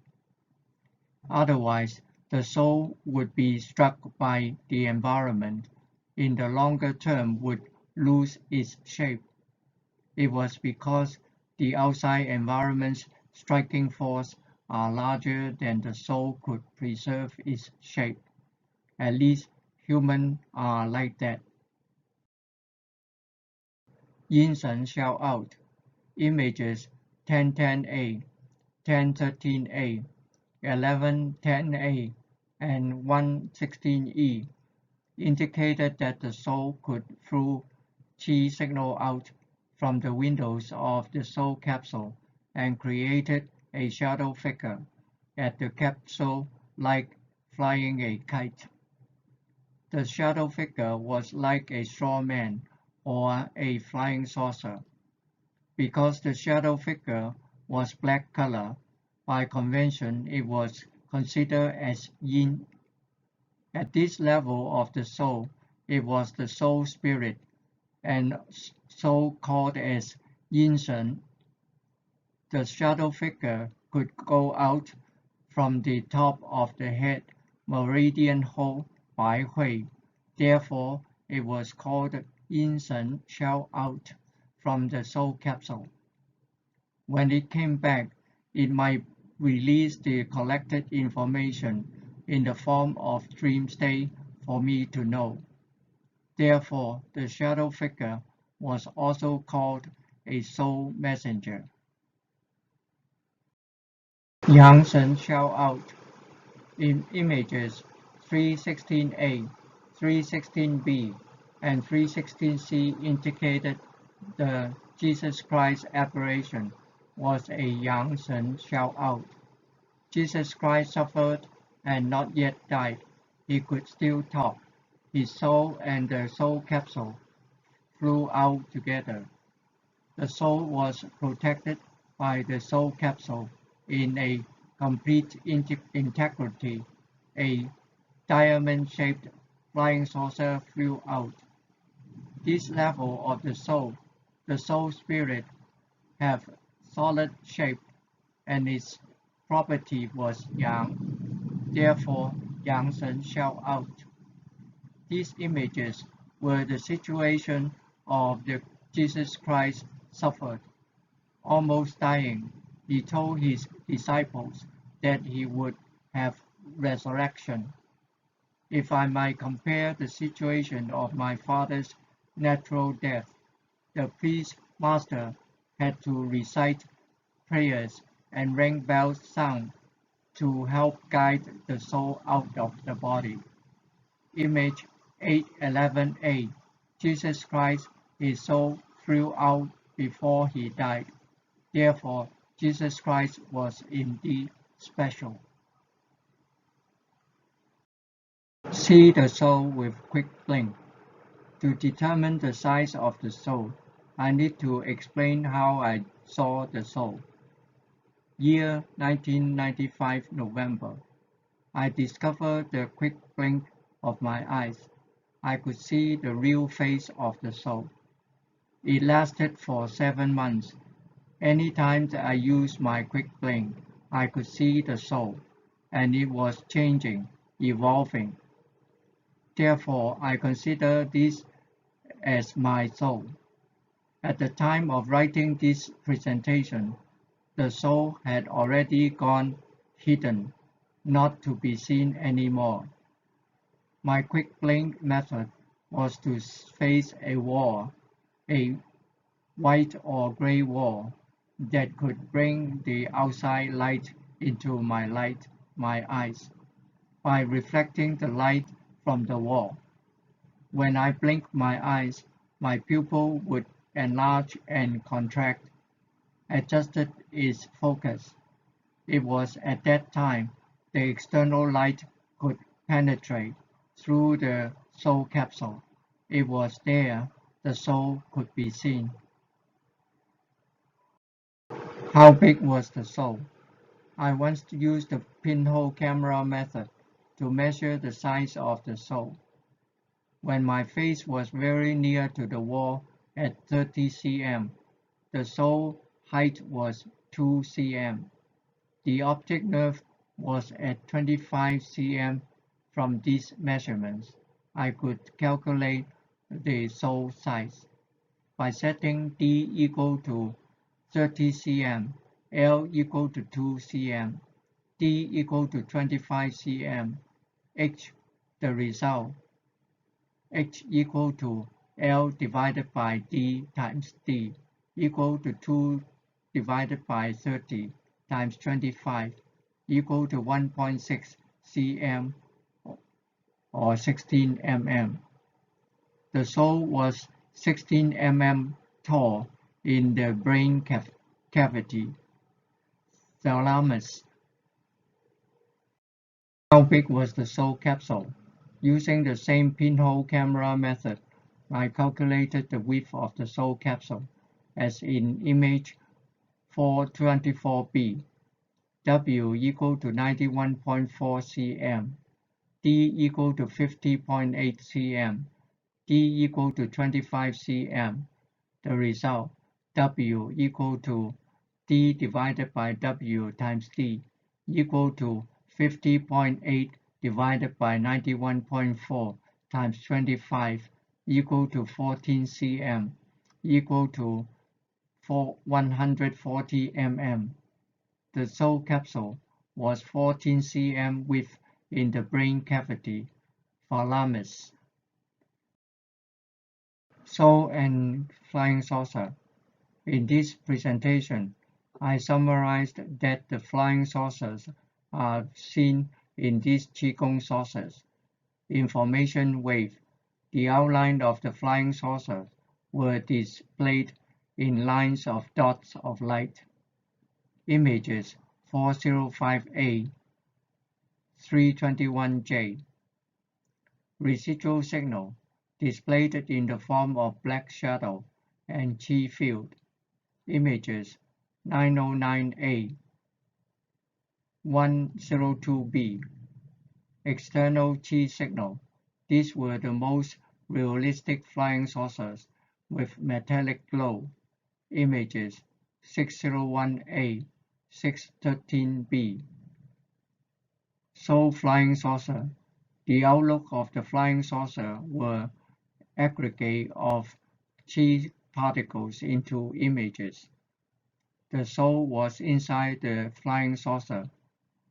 Otherwise, the soul would be struck by the environment, in the longer term would lose its shape. It was because the outside environment's striking force are larger than the soul could preserve its shape. At least humans are like that. Yin Shen shout out. Images 1010A. 1013A, 1110A, and 116E indicated that the soul could through Qi signal out from the windows of the soul capsule and created a shadow figure at the capsule like flying a kite. The shadow figure was like a straw man or a flying saucer. Because the shadow figure was black color, by convention it was considered as yin. At this level of the soul, it was the soul spirit, and so called as yin shen. The shadow figure could go out from the top of the head meridian hole Bai Hui. Therefore, it was called yin shen shell out from the soul capsule. When it came back, it might release the collected information in the form of dream state for me to know. Therefore, the shadow figure was also called a soul messenger. Yang Shen shout out in images 316A, 316B, and 316C indicated the Jesus Christ apparition was a Yang Shen shout out. Jesus Christ suffered and not yet died. He could still talk. His soul and the soul capsule flew out together. The soul was protected by the soul capsule in a complete integrity. A diamond-shaped flying saucer flew out. This level of the soul spirit, have solid shape, and its property was yang. Therefore, Yang Shen shout out. These images were the situation of the Jesus Christ suffered, almost dying. He told his disciples that he would have resurrection. If I might compare the situation of my father's natural death, the priest master had to recite prayers and ring bells sound to help guide the soul out of the body. Image 811A. Jesus Christ, his soul flew out before he died. Therefore, Jesus Christ was indeed special. See the soul with quick blink. To determine the size of the soul, I need to explain how I saw the soul. Year 1995 November. I discovered the quick blink of my eyes. I could see the real face of the soul. It lasted for 7 months. Any time that I used my quick blink, I could see the soul, and it was changing, evolving. Therefore, I consider this as my soul. At the time of writing this presentation, the soul had already gone hidden, not to be seen anymore. My quick blink method was to face a wall, a white or gray wall, that could bring the outside light into my eyes by reflecting the light from the wall. When I blinked my eyes, my pupil would enlarge and contract, adjusted its focus. It was at that time the external light could penetrate through the soul capsule. It was there the soul could be seen. How big was the soul? I once used the pinhole camera method to measure the size of the soul. When my face was very near to the wall at 30 cm, the soul height was 2 cm. The optic nerve was at 25 cm. From these measurements, I could calculate the soul size. By setting D equal to 30 cm, L equal to 2 cm, D equal to 25 cm, H the result, H equal to L divided by D times D equal to 2 divided by 30. times 25 equal to 1.6 cm or 16 mm. The soul was 16 mm tall in the brain cavity, thalamus. How big was the soul capsule? Using the same pinhole camera method, I calculated the width of the soul capsule as in image 424b. W equal to 91.4 cm, D equal to 50.8 cm, D equal to 25 cm. The result, W equal to D divided by W times D equal to 50.8 divided by 91.4 times 25 equal to 14 cm equal to 140 mm. The soul capsule was 14 cm width in the brain cavity, thalamus. Soul and flying saucer. In this presentation, I summarized that the flying saucers are seen in these Qigong saucers. Information wave. The outline of the flying saucers were displayed in lines of dots of light. Images 405A, 321J. Residual signal displayed in the form of black shadow and Qi field. Images 909A, 102B. External Qi signal. These were the most realistic flying saucers with metallic glow. Images 601A, 613B. Soul flying saucer. The outlook of the flying saucer were aggregate of Qi particles into images. The soul was inside the flying saucer.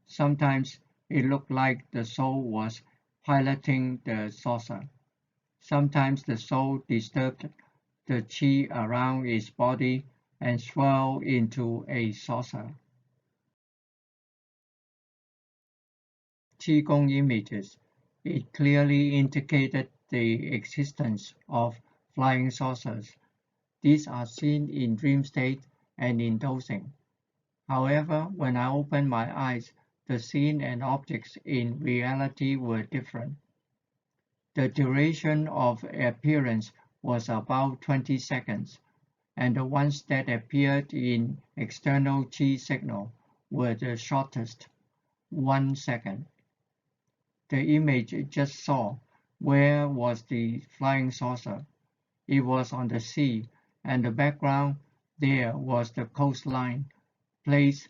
Sometimes it looked like the soul was piloting the saucer. Sometimes the soul disturbed the Qi around its body and swirled into a saucer. Qigong images. It clearly indicated the existence of flying saucers. These are seen in dream state and in dozing. However, when I opened my eyes, the scene and objects in reality were different. The duration of appearance was about 20 seconds, and the ones that appeared in external Qi signal were the shortest, 1 second. The image you just saw, where was the flying saucer? It was on the sea, and the background there was the coastline, place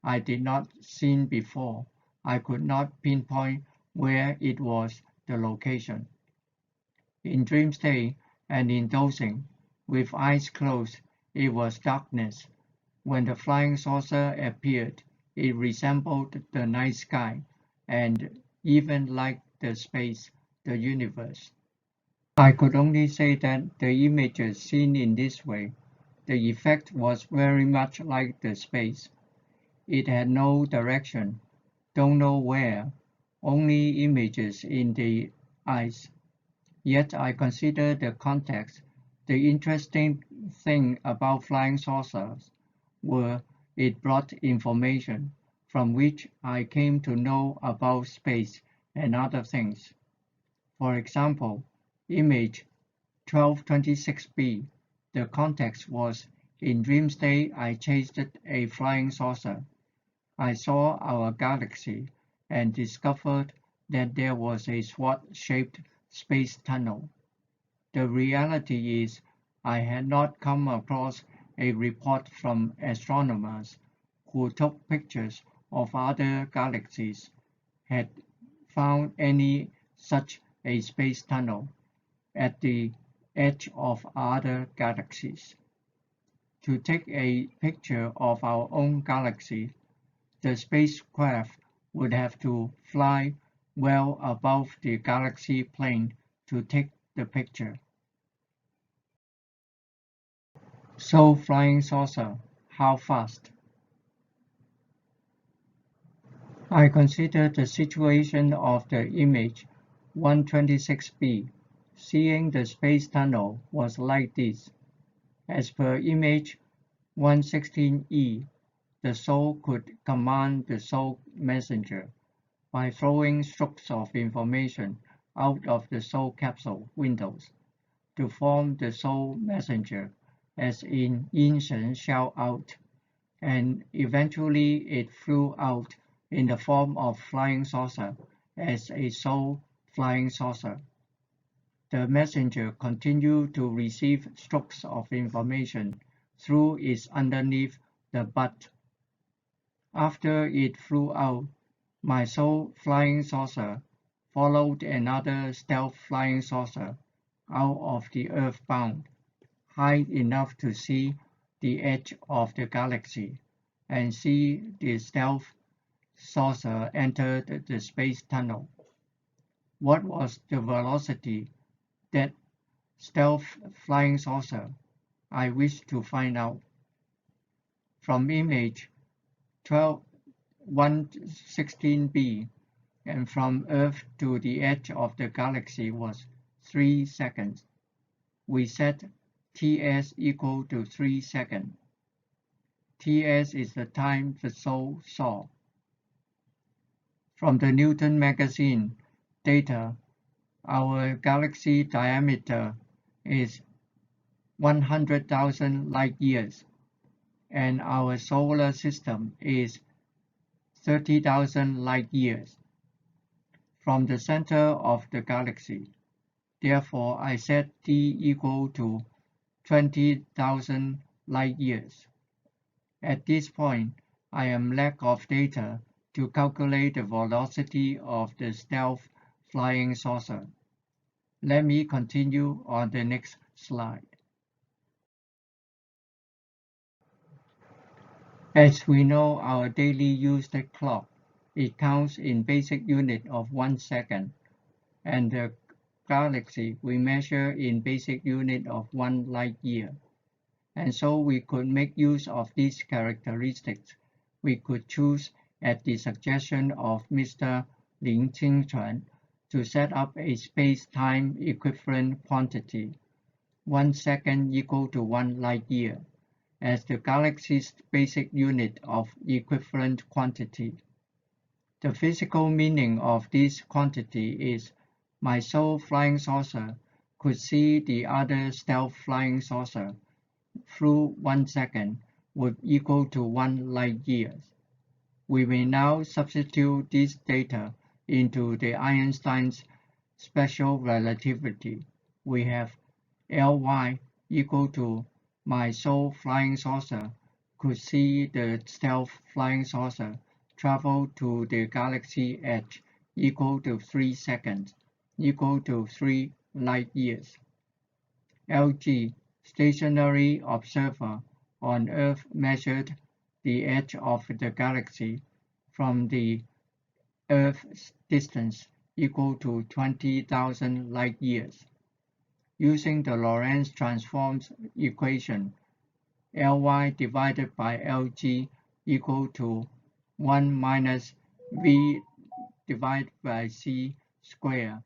I did not seen before. I could not pinpoint where it was, the location. In dream state and in dozing, with eyes closed, it was darkness. When the flying saucer appeared, it resembled the night sky and even like the space, the universe. I could only say that the images seen in this way, the effect was very much like the space. It had no direction, don't know where, only images in the eyes. Yet I consider the context. The interesting thing about flying saucers were it brought information, from which I came to know about space and other things. For example, image 1226b, the context was, in dream state I chased a flying saucer. I saw our galaxy and discovered that there was a sword-shaped space tunnel. The reality is I had not come across a report from astronomers who took pictures of other galaxies had found any such a space tunnel at the edge of other galaxies. To take a picture of our own galaxy, the spacecraft would have to fly well above the galaxy plane to take the picture. So flying saucer, how fast? I considered the situation of the image 126b. Seeing the space tunnel was like this. As per image 116e, the soul could command the soul messenger by throwing strokes of information out of the soul capsule windows to form the soul messenger, as in Yin Shen shout out, and eventually it flew out in the form of flying saucer as a soul flying saucer. The messenger continued to receive strokes of information through its underneath the butt. After it flew out, my soul flying saucer followed another stealth flying saucer out of the earthbound, high enough to see the edge of the galaxy and see the stealth saucer enter the space tunnel. What was the velocity that stealth flying saucer? I wish to find out. From image 116b, and from Earth to the edge of the galaxy was 3 seconds. We set Ts equal to 3 seconds. Ts is the time the soul saw. From the Newton magazine data, our galaxy diameter is 100,000 light-years, and our solar system is 30,000 light-years from the center of the galaxy. Therefore, I set t equal to 20,000 light-years. At this point, I am lack of data to calculate the velocity of the stealth flying saucer. Let me continue on the next slide. As we know our daily used clock, it counts in basic unit of 1 second, and the galaxy we measure in basic unit of 1 light-year. And so we could make use of these characteristics. We could choose, at the suggestion of Mr. Lin Qingchuan, to set up a space-time equivalent quantity, 1 second equal to 1 light-year, as the galaxy's basic unit of equivalent quantity. The physical meaning of this quantity is my soul flying saucer could see the other stealth flying saucer through 1 second would equal to 1 light-year. We may now substitute this data into the Einstein's special relativity. We have Ly equal to my soul flying saucer could see the stealth flying saucer travel to the galaxy edge equal to 3 seconds, equal to 3 light-years. Lg, stationary observer on Earth, measured the edge of the galaxy from the Earth's distance equal to 20,000 light-years. Using the Lorentz transforms equation, Ly divided by Lg equal to 1 minus v divided by c squared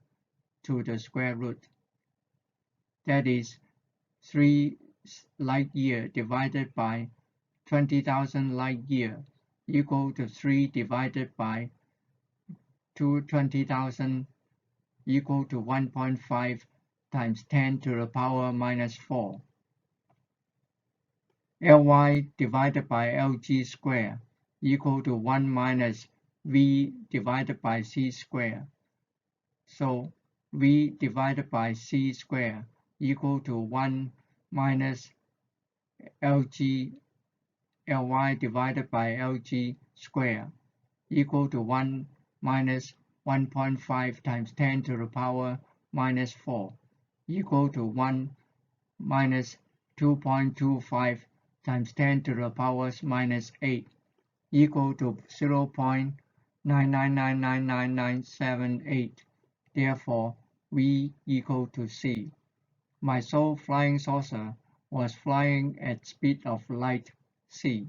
to the square root. That is 3 light-year divided by 20,000 light-year equal to 3 divided by 20,000 equal to 1.5 times 10 to the power minus 4. Ly divided by Lg squared equal to 1 minus v divided by c squared. So v divided by c squared equal to 1 minus Ly divided by Lg squared equal to 1 minus 1.5 times 10 to the power minus 4 equal to 1 minus 2.25 times 10 to the power minus 8 equal to 0.9999978. Therefore, V equal to C. My soul flying saucer was flying at speed of light c.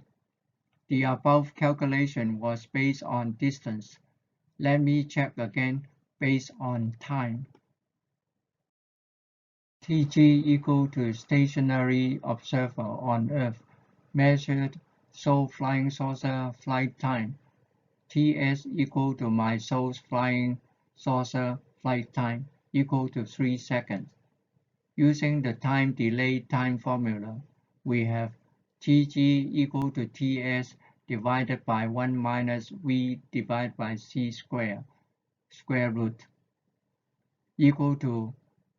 The above calculation was based on distance. Let me check again based on time. Tg equal to stationary observer on Earth measured soul flying saucer flight time. Ts equal to my soul's flying saucer flight time equal to 3 seconds. Using the time delay time formula, we have Tg equal to Ts divided by 1 minus V divided by C square root equal to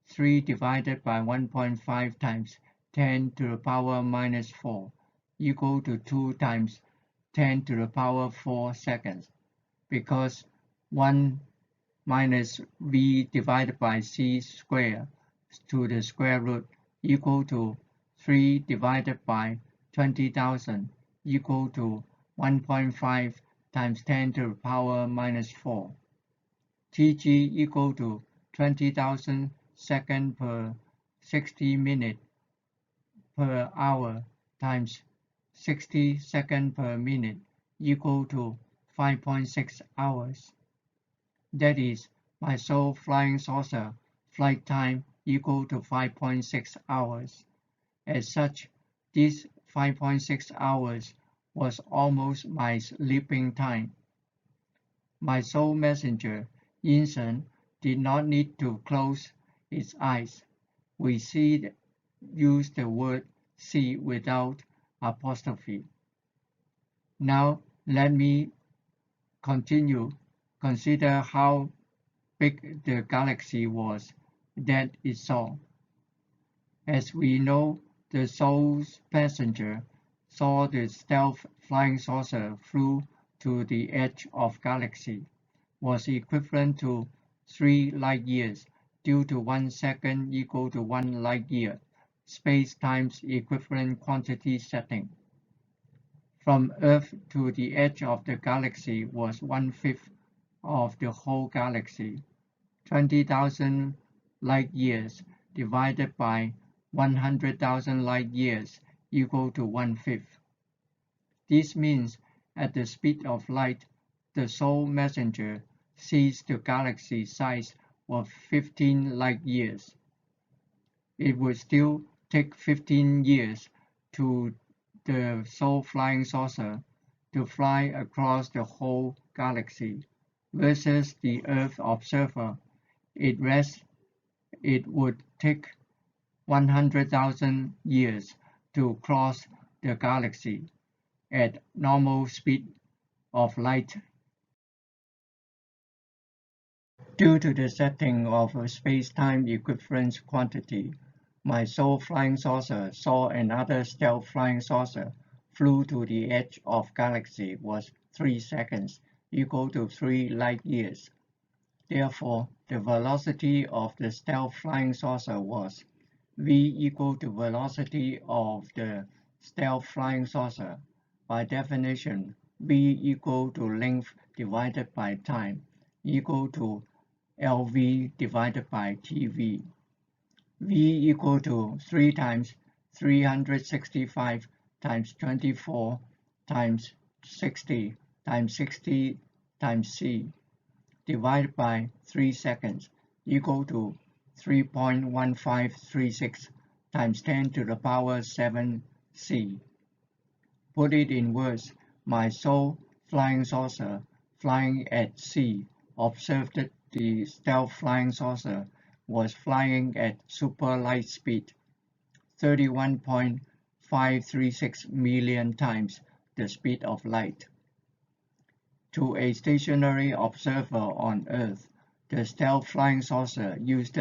3 divided by 1.5 times 10 to the power minus 4 equal to 2 times 10 to the power 4 seconds, because 1 minus V divided by C square to the square root equal to 3 divided by 20,000 equal to 1.5 times 10 to the power minus 4. Tg equal to 20,000 seconds per 60 minutes per hour times 60 seconds per minute equal to 5.6 hours. That is, my soul flying saucer flight time equal to 5.6 hours. As such, this 5.6 hours was almost my sleeping time. My soul messenger, Yin did not need to close its eyes. We use the word see without apostrophe. Now let me continue. Consider how big the galaxy was that it saw. As we know, the soul's passenger saw the stealth flying saucer flew to the edge of galaxy, was equivalent to 3 light years due to 1 second equal to 1 light year, space-time's equivalent quantity setting. From Earth to the edge of the galaxy was 1/5 of the whole galaxy. 20,000 light years divided by 100,000 light years equal to 1/5. This means at the speed of light, the soul messenger sees the galaxy size of 15 light years. It would still take 15 years to the soul flying saucer to fly across the whole galaxy, versus the Earth observer. It would take 100,000 years to cross the galaxy at normal speed of light. Due to the setting of a space-time equivalence quantity, my soul flying saucer saw another stealth flying saucer flew to the edge of galaxy was 3 seconds, equal to 3 light years. Therefore, the velocity of the stealth flying saucer was v equal to velocity of the stealth flying saucer. By definition, v equal to length divided by time equal to LV divided by TV. V equal to 3 times 365 times 24 times 60 times 60 times C divided by 3 seconds equal to 3.1536 times 10 to the power 7 C. Put it in words, my soul flying saucer flying at sea observed the stealth flying saucer was flying at super light speed, 31.536 million times the speed of light. To a stationary observer on Earth, the stealth flying saucer used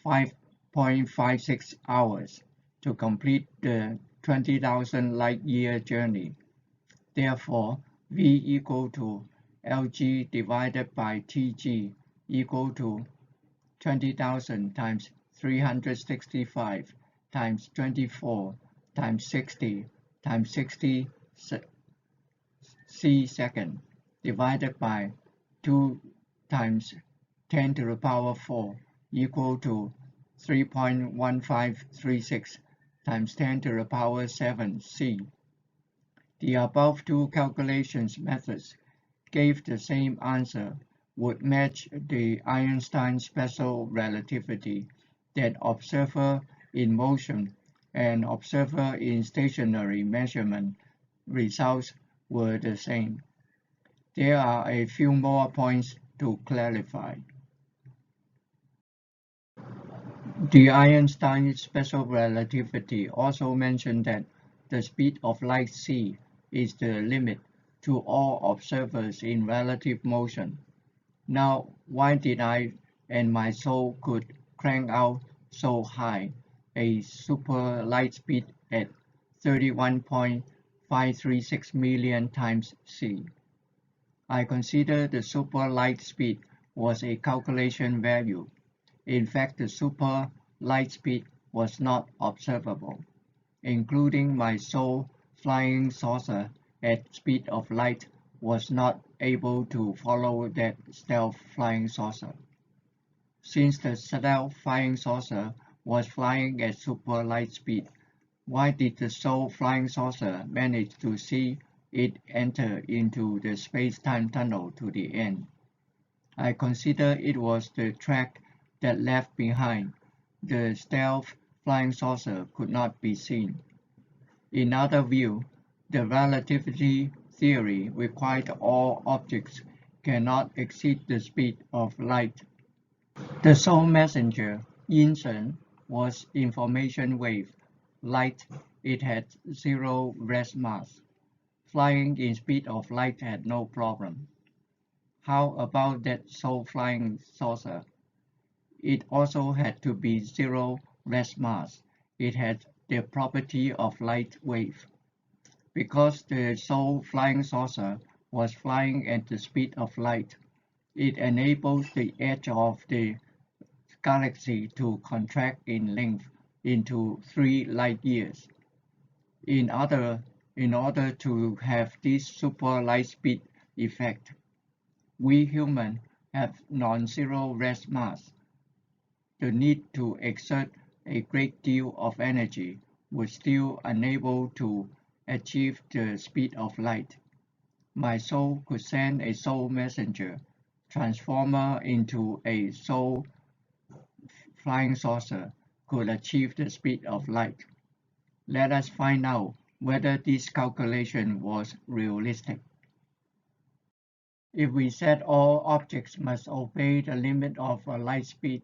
5.56 hours to complete the 20,000 light-year journey. Therefore, V equal to Lg divided by Tg equal to 20,000 times 365 times 24 times 60 times 60 C second divided by 2 times 10 to the power 4 equal to 3.1536 times 10 to the power 7 C. The above two calculations methods gave the same answer, would match the Einstein special relativity that observer in motion and observer in stationary measurement results were the same. There are a few more points to clarify. The Einstein special relativity also mentioned that the speed of light c is the limit to all observers in relative motion. Now, why did I and my soul could crank out so high a super light speed at 31.536 million times c? I consider the super light speed was a calculation value. In fact, the super light speed was not observable, including my soul flying saucer at speed of light was not able to follow that stealth flying saucer. Since the stealth flying saucer was flying at super light speed, why did the soul flying saucer manage to see it enter into the space-time tunnel to the end? I consider it was the track that left behind. The stealth flying saucer could not be seen. In other view, the relativity theory required all objects cannot exceed the speed of light. The soul messenger, Yin was information wave, light. It had zero rest mass. Flying in speed of light had no problem. How about that soul flying saucer? It also had to be zero rest mass. It had the property of light wave. Because the soul flying saucer was flying at the speed of light, it enables the edge of the galaxy to contract in length into 3 light years. In order to have this super light speed effect, we humans have non-zero rest mass. The need to exert a great deal of energy was still unable to achieve the speed of light. My soul could send a soul messenger transformer into a soul flying saucer could achieve the speed of light. Let us find out whether this calculation was realistic. If we said all objects must obey the limit of light speed,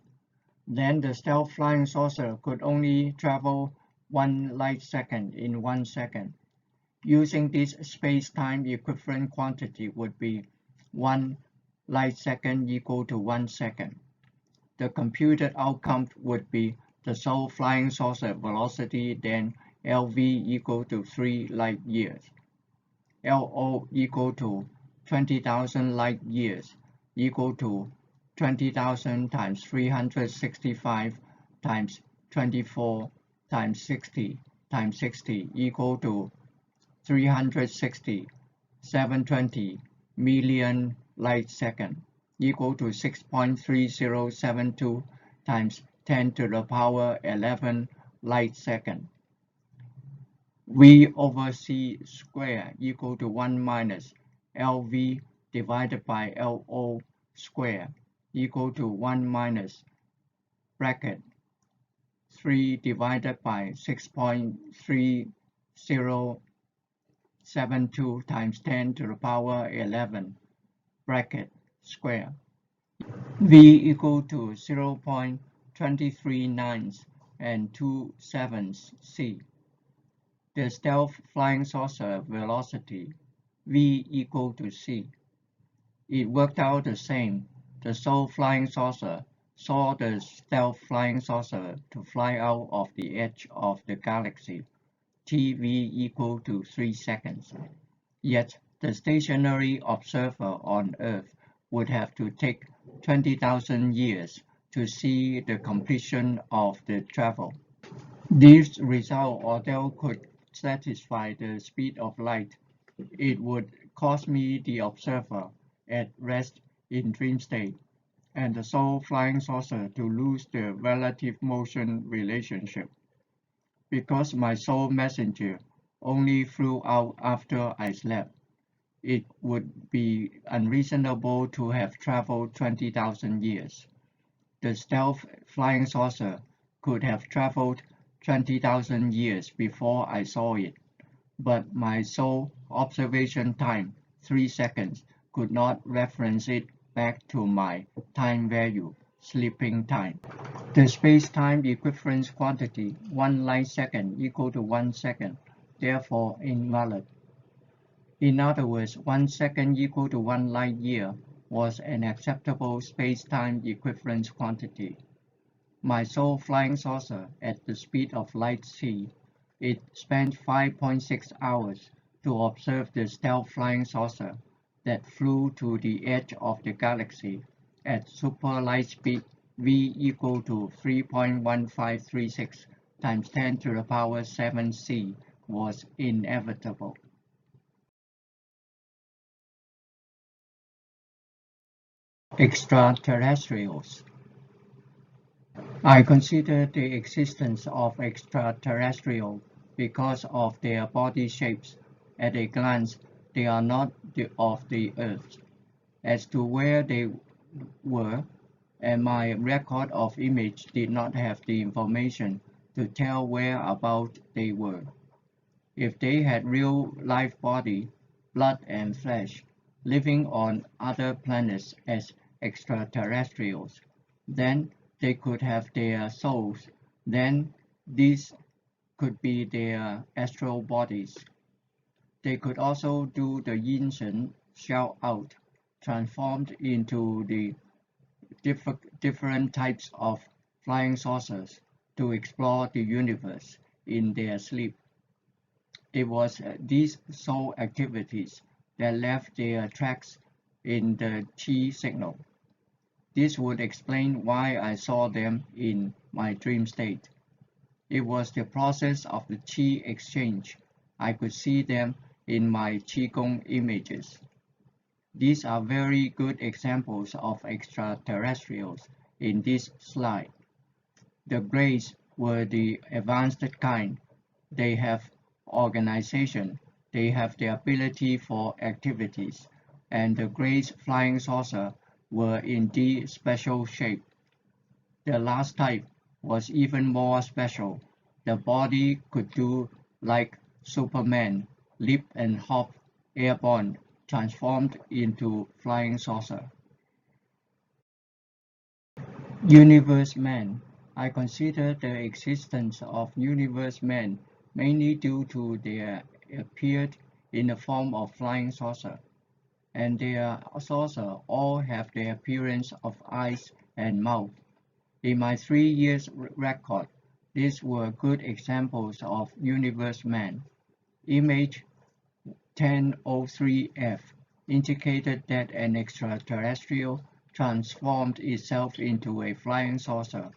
then the stealth flying saucer could only travel 1 light second in 1 second. Using this space-time equivalent quantity would be 1 light second equal to 1 second. The computed outcome would be the soul flying saucer velocity, then LV equal to 3 light years, LO equal to 20,000 light years, equal to 20,000 times 365 times 24 times 60 times 60 equal to 360, 720 million light second, equal to 6.3072 times 10 to the power 11 light second. V over c square equal to 1 minus LV divided by LO square equal to 1 minus bracket 3 divided by 6.3072 times 10 to the power 11 bracket square. V equal to 0.239 and 2/7 c. The stealth flying saucer velocity, V equal to c. It worked out the same. The soul flying saucer saw the stealth flying saucer to fly out of the edge of the galaxy, TV equal to 3 seconds. Yet the stationary observer on Earth would have to take 20,000 years to see the completion of the travel. This result, although could satisfy the speed of light, it would cause me, the observer, at rest in dream state, and the soul flying saucer to lose the relative motion relationship. Because my soul messenger only flew out after I slept. It would be unreasonable to have traveled 20,000 years. The stealth flying saucer could have traveled 20,000 years before I saw it, but my sole observation time, 3 seconds, could not reference it back to my time value, sleeping time. The space-time equivalence quantity, 1 light second equal to 1 second, therefore invalid. In other words, 1 second equal to 1 light year was an acceptable space-time equivalence quantity. My sole flying saucer at the speed of light c, it spent 5.6 hours to observe the stealth flying saucer that flew to the edge of the galaxy at super light speed v equal to 3.1536 times 10 to the power 7 c was inevitable. Extraterrestrials. I consider the existence of extraterrestrials because of their body shapes. At a glance, they are not of the Earth. As to where they were, and my record of image did not have the information to tell whereabout they were. If they had real life body, blood and flesh, living on other planets as extraterrestrials, then they could have their souls, then these could be their astral bodies. They could also do the yin shout out, transformed into the different types of flying saucers to explore the universe in their sleep. It was these soul activities that left their tracks in the Qi signal. This would explain why I saw them in my dream state. It was the process of the Qi exchange. I could see them in my Qigong images. These are very good examples of extraterrestrials in this slide. The Greys were the advanced kind. They have organization, they have the ability for activities, and the Greys flying saucer were indeed special shape. The last type was even more special. The body could do like Superman, leap and hop airborne, transformed into flying saucer. Universe Man. I consider the existence of universe men mainly due to their appeared in the form of flying saucer, and their saucer all have the appearance of eyes and mouth. In my 3 years record, these were good examples of universe man. Image 1003F indicated that an extraterrestrial transformed itself into a flying saucer.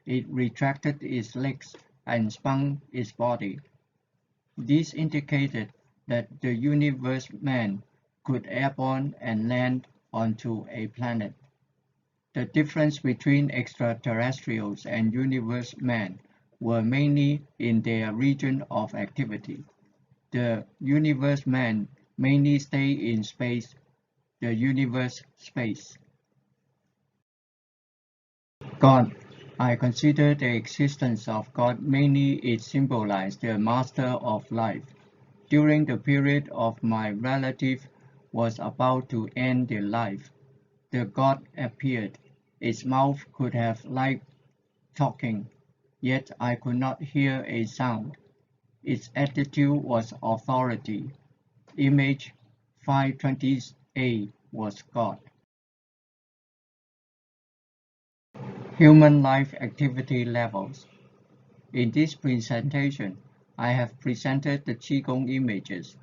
It retracted its legs and spun its body. This indicated that the universe man could airborne and land onto a planet. The difference between extraterrestrials and universe men were mainly in their region of activity. The universe men mainly stay in space, the universe space. God. I consider the existence of God mainly it symbolized the master of life. During the period of my relative was about to end their life, the God appeared. Its mouth could have like talking, yet I could not hear a sound. Its attitude was authority. Image 520A was God. Human life activity levels. In this presentation, I have presented the Qigong images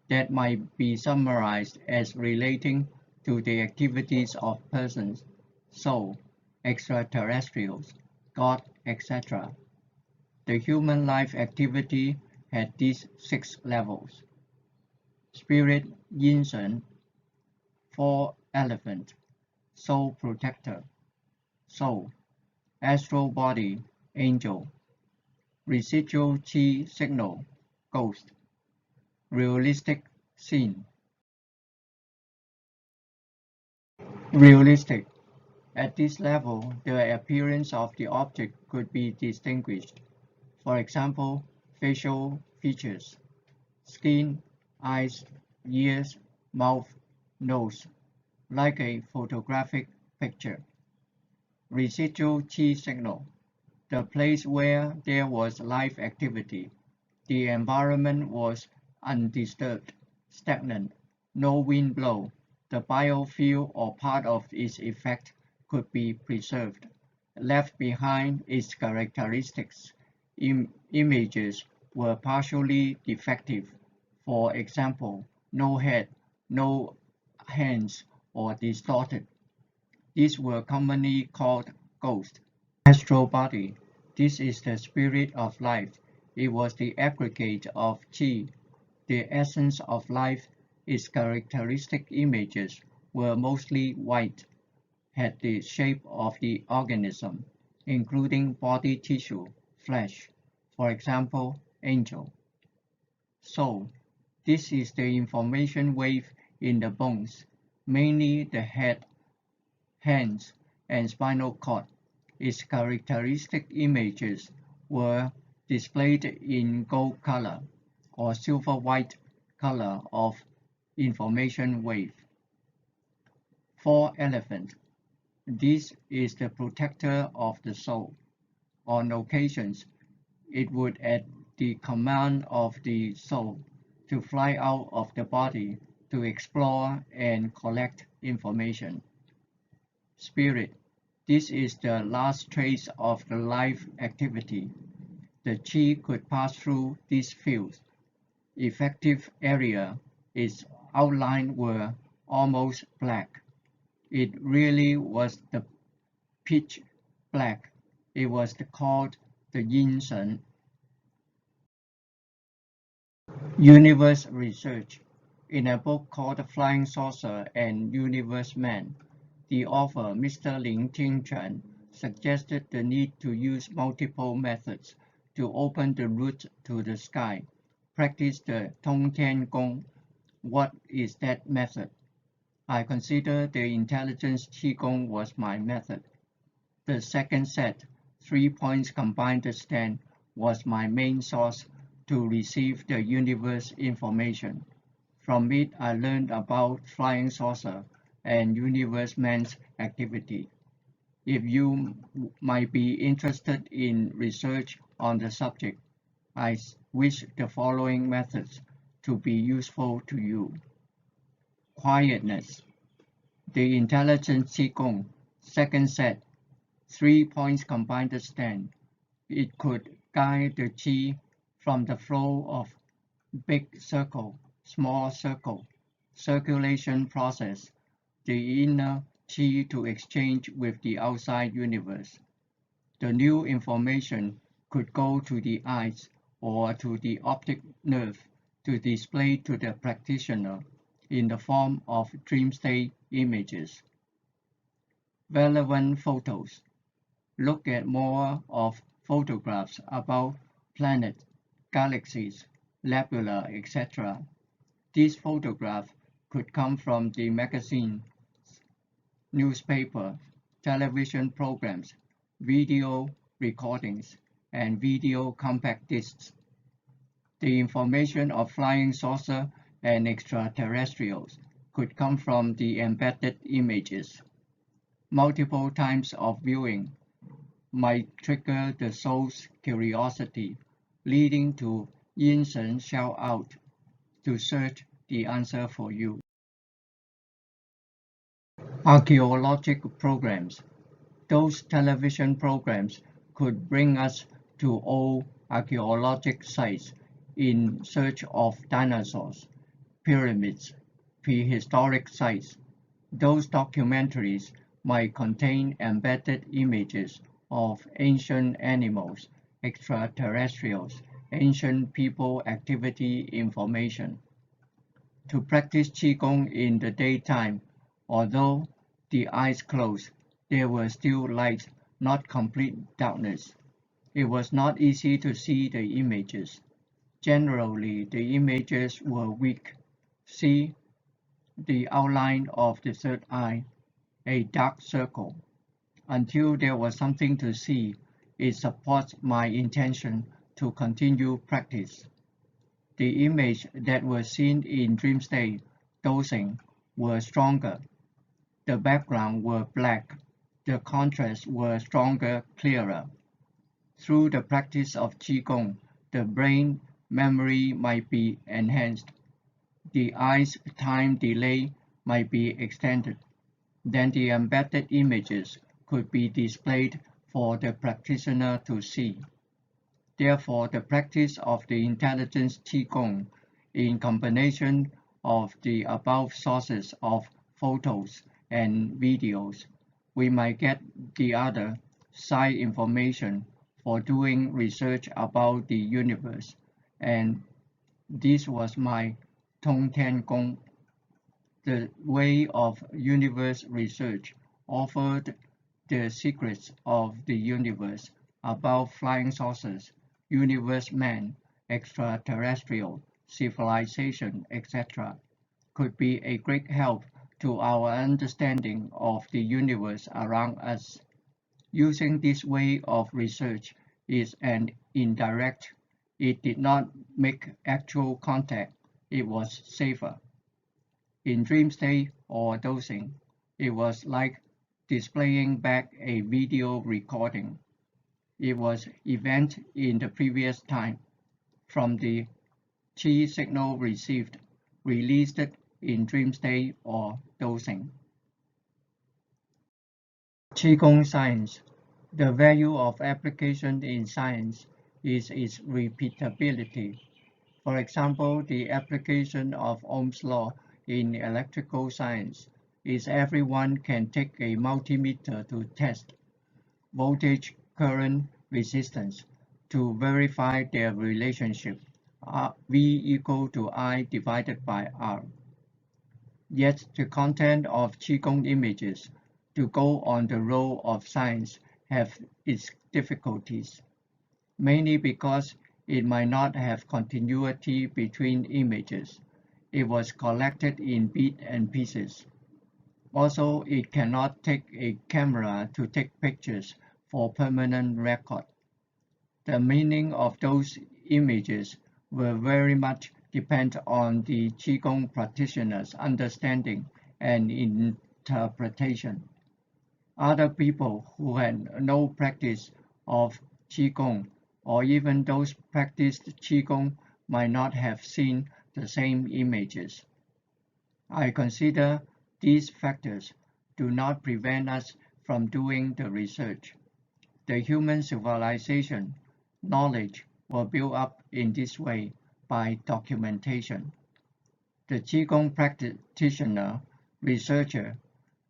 that might be summarized as relating to the activities of persons, soul, extraterrestrials, God, etc. The human life activity had these 6 levels. Spirit Yin Shen, 4 Elephant, Soul Protector, Soul, Astral Body, Angel, Residual Qi Signal, Ghost, Realistic scene. Realistic. At this level, the appearance of the object could be distinguished. For example, facial features, skin, eyes, ears, mouth, nose, like a photographic picture. Residual qi signal, the place where there was life activity. The environment was undisturbed, stagnant, no wind blow. The biofield or part of its effect could be preserved. Left behind its characteristics. Images were partially defective. For example, no head, no hands, or distorted. These were commonly called ghosts. Astral body. This is the spirit of life. It was the aggregate of qi, the essence of life. Its characteristic images were mostly white, had the shape of the organism, including body tissue, flesh, for example, angel. Soul. This is the information wave in the bones, mainly the head, hands, and spinal cord. Its characteristic images were displayed in gold color or silver-white color of information wave. 4. Elephant. This is the protector of the soul. On occasions, it would at the command of the soul to fly out of the body to explore and collect information. Spirit. This is the last trace of the life activity. The qi could pass through these fields. Effective area, its outline were almost black. It really was the pitch black. It was called the yin sun. Universe research. In a book called Flying Saucer and Universe Man, the author, Mr. Lin Tingchuan, suggested the need to use multiple methods to open the route to the sky. Practice the Tongtian Gong. What is that method? I consider the Intelligent Qigong was my method. The second set, 3 points combined stand, was my main source to receive the universe information. From it, I learned about flying saucer and universe man's activity. If you might be interested in research on the subject, I wish the following methods to be useful to you. Quietness. The Intelligent Qigong, second set, 3 points combined stand. It could guide the qi from the flow of big circle, small circle, circulation process, the inner qi to exchange with the outside universe. The new information could go to the eyes or to the optic nerve to display to the practitioner in the form of dream state images. Relevant photos. Look at more of photographs about planets, galaxies, nebula, etc. These photographs could come from the magazine, newspaper, television programs, video recordings, and video compact discs. The information of flying saucer and extraterrestrials could come from the embedded images. Multiple times of viewing might trigger the soul's curiosity, leading to yin shen shout out to search the answer for you. Archaeological programs. Those television programs could bring us to old archaeological sites in search of dinosaurs, pyramids, prehistoric sites. Those documentaries might contain embedded images of ancient animals, extraterrestrials, ancient people activity information. To practice Qigong in the daytime, although the eyes closed, there was still light, not complete darkness. It was not easy to see the images. Generally, the images were weak. See the outline of the third eye, a dark circle. Until there was something to see, it supports my intention to continue practice. The images that were seen in dream state dosing were stronger. The background were black. The contrasts were stronger, clearer. Through the practice of Qigong, the brain memory might be enhanced. The eye's time delay might be extended. Then the embedded images could be displayed for the practitioner to see. Therefore, the practice of the Intelligent Qigong, in combination of the above sources of photos and videos, we might get the other side information for doing research about the universe, and this was my Tong Tian Gong. The way of universe research offered the secrets of the universe about flying saucers, universe man, extraterrestrial civilization, etc., could be a great help to our understanding of the universe around us. Using this way of research is an indirect. It did not make actual contact. It was safer. In dream state or dosing, it was like displaying back a video recording. It was event in the previous time from the Qi signal received, released in dream state or dosing. Qigong science. The value of application in science is its repeatability. For example, the application of Ohm's law in electrical science is everyone can take a multimeter to test voltage, current, resistance to verify their relationship, V equal to I divided by R. Yet the content of Qigong images to go on the road of science have its difficulties, mainly because it might not have continuity between images. It was collected in bits and pieces. Also, it cannot take a camera to take pictures for permanent record. The meaning of those images will very much depend on the Qigong practitioner's understanding and interpretation. Other people who had no practice of Qigong, or even those practiced Qigong, might not have seen the same images. I consider these factors do not prevent us from doing the research. The human civilization knowledge was built up in this way by documentation. The Qigong practitioner researcher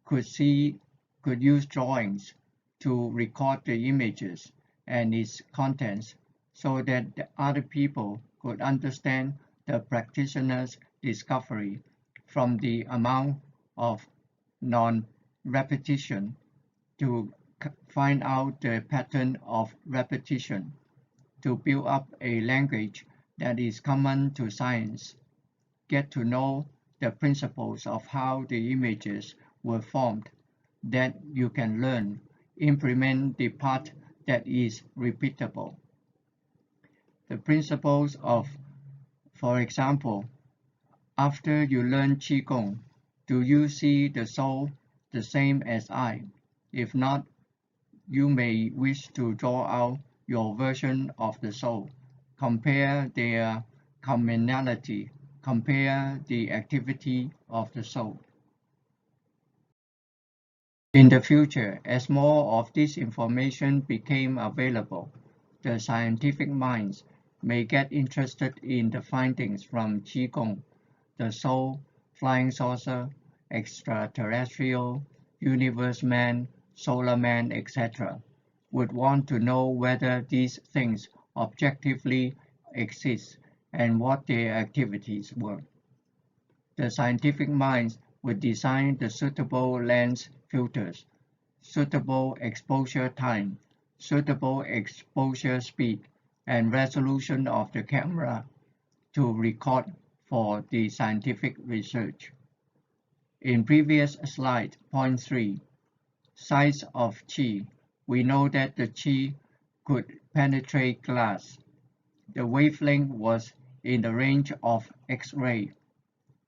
could use drawings to record the images and its contents so that the other people could understand the practitioner's discovery from the amount of non-repetition to find out the pattern of repetition, to build up a language that is common to science, get to know the principles of how the images were formed, that you can learn, implement the part that is repeatable. The principles of, for example, after you learn Qigong, do you see the soul the same as I? If not, you may wish to draw out your version of the soul, compare their commonality, compare the activity of the soul. In the future, as more of this information became available, the scientific minds may get interested in the findings from Qigong, the soul, flying saucer, extraterrestrial, universe man, solar man, etc., would want to know whether these things objectively exist and what their activities were. The scientific minds would design the suitable lens filters, suitable exposure time, suitable exposure speed, and resolution of the camera to record for the scientific research. In previous slide, point 3, size of Qi, we know that the Qi could penetrate glass. The wavelength was in the range of X-ray.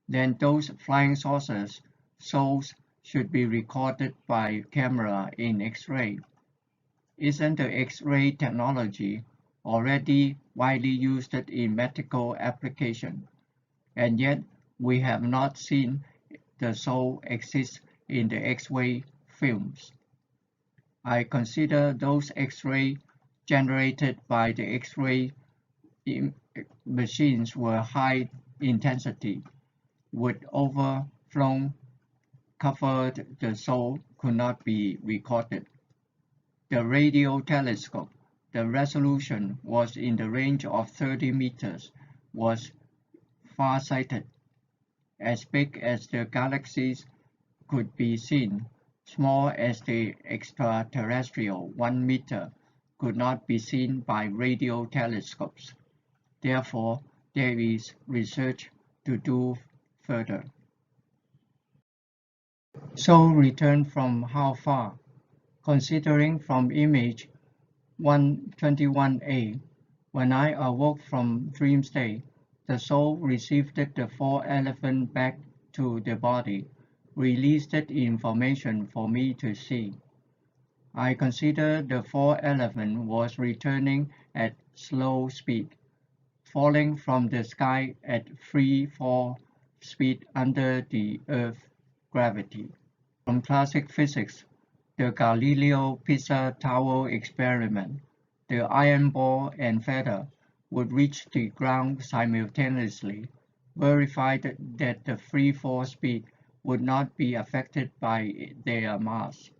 Then those flying saucers souls should be recorded by camera in X-ray. Isn't the X-ray technology already widely used in medical application? And yet we have not seen the soul exist in the X-ray films. I consider those X-rays generated by the X-ray machines were high intensity, would overflow covered the soul could not be recorded. The radio telescope, the resolution was in the range of 30 meters, was far-sighted. As big as the galaxies could be seen, small as the extraterrestrial 1 meter could not be seen by radio telescopes. Therefore, there is research to do further. So return from how far? Considering from image 121a, when I awoke from dream state, the soul received the 4 elephants back to the body, released information for me to see. I consider the 4 elephant was returning at slow speed, falling from the sky at free fall speed under the Earth's gravity. From classic physics, the Galileo Pisa Tower experiment, the iron ball and feather would reach the ground simultaneously, verified that the free fall speed would not be affected by their mass.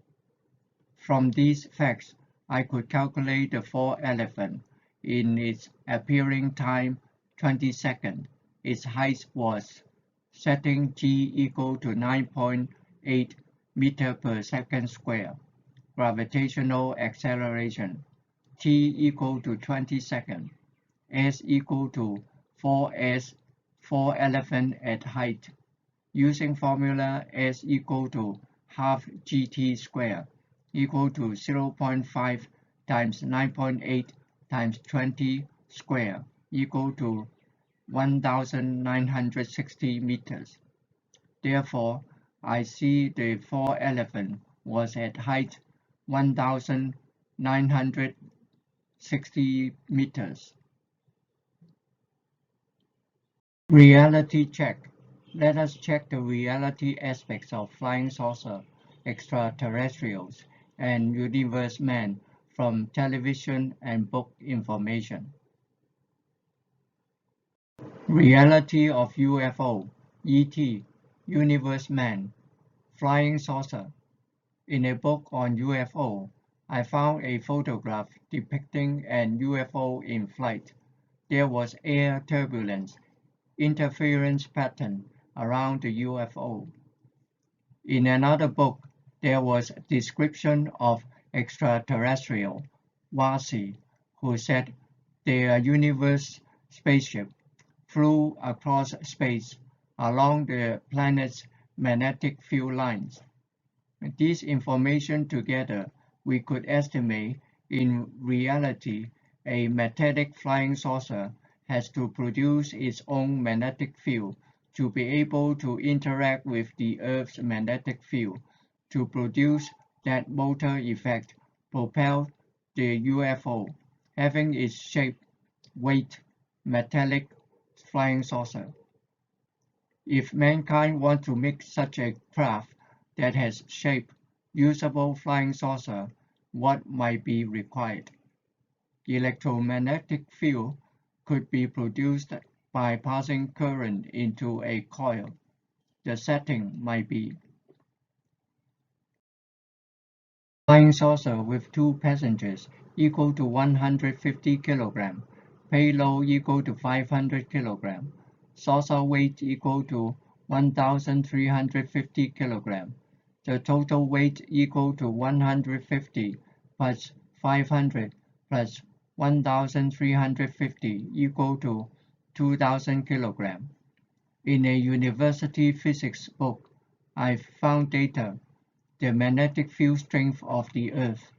From these facts, I could calculate the 4 elephant. In its appearing time 20 seconds, its height was setting g equal to 9.8 meter per second square. Gravitational acceleration t equal to 20 seconds, s equal to 4s, 4 elephant at height. Using formula s equal to half gt squared equal to 0.5 times 9.8 times 20 square equal to 1,960 meters. Therefore, I see the 4 elephant was at height 1,960 meters. Reality check. Let us check the reality aspects of flying saucer, extraterrestrials, and universe man from television and book information. Reality of UFO, ET, universe man, flying saucer. In a book on UFO, I found a photograph depicting an UFO in flight. There was air turbulence, interference pattern around the UFO. In another book, there was a description of extraterrestrial, Wasi, who said their universe spaceship flew across space along the planet's magnetic field lines. With this information together, we could estimate in reality a metallic flying saucer has to produce its own magnetic field to be able to interact with the Earth's magnetic field to produce that motor effect propel the UFO, having its shape, weight, metallic flying saucer. If mankind wants to make such a craft that has shape, usable flying saucer, what might be required? Electromagnetic field could be produced by passing current into a coil. The setting might be flying saucer with 2 passengers equal to 150 kg, payload equal to 500 kg, saucer weight equal to 1,350 kg. The total weight equal to 150 plus 500 plus 1,350 equal to 2,000 kilograms. In a university physics book, I found data, the magnetic field strength of the Earth.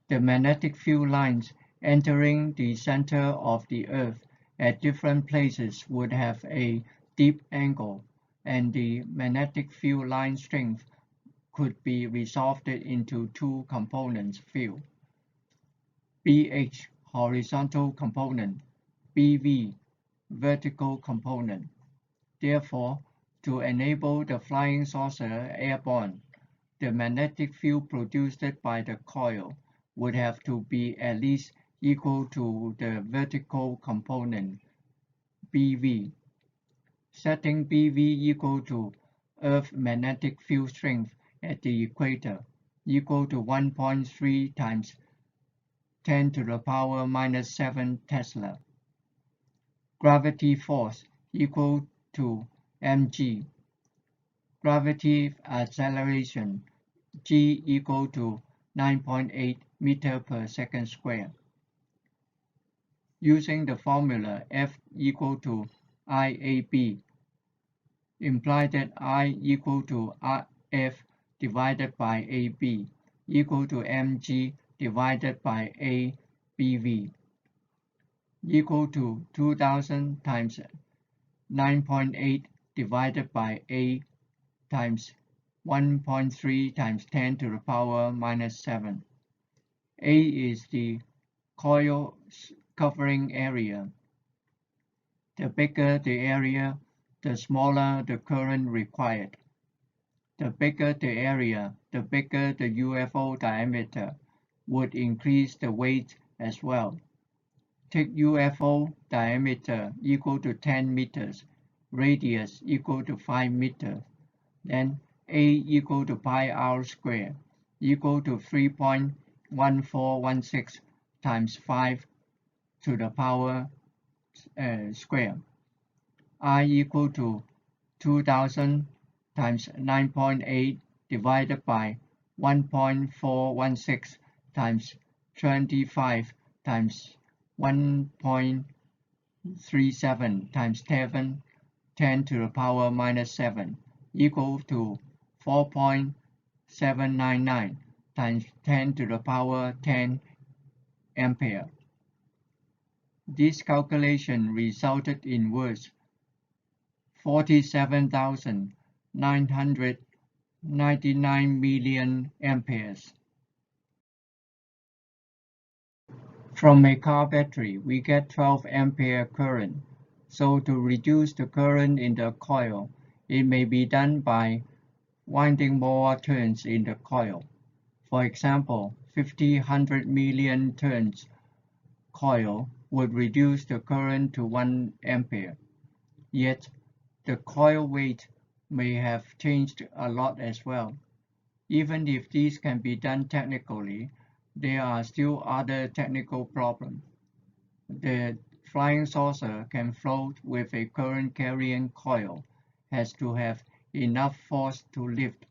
The magnetic field lines entering the center of the Earth at different places would have a deep angle, and the magnetic field line strength could be resolved into two components field, BH horizontal component, BV vertical component. Therefore, to enable the flying saucer airborne, the magnetic field produced by the coil would have to be at least equal to the vertical component BV. Setting BV equal to Earth magnetic field strength at the equator equal to 1.3 times 10 to the power minus 7 Tesla. Gravity force equal to mg. Gravity acceleration g equal to 9.8 meter per second square. Using the formula F equal to IAB, imply that I equal to F divided by AB equal to mg divided by ABV equal to 2000 times 9.8 divided by A times 1.3 times 10 to the power minus 7. A is the coil covering area. The bigger the area, the smaller the current required. The bigger the area, the bigger the UFO diameter would increase the weight as well. Take UFO diameter equal to 10 meters, radius equal to 5 meters, then A equal to pi r squared equal to 3.1416 times 5 to the power square. I equal to 2000 times 9.8 divided by 1.416 times 25 times 1.37 times 10 to the power minus 7 equal to 4.799 times 10 to the power 10 ampere. This calculation resulted in words 47,999 million amperes. From a car battery, we get 12 ampere current. So to reduce the current in the coil, it may be done by winding more turns in the coil. For example, 100 million turns coil would reduce the current to 1 ampere. Yet, the coil weight may have changed a lot as well. Even if this can be done technically, there are still other technical problems. The flying saucer can float with a current-carrying coil, has to have enough force to lift,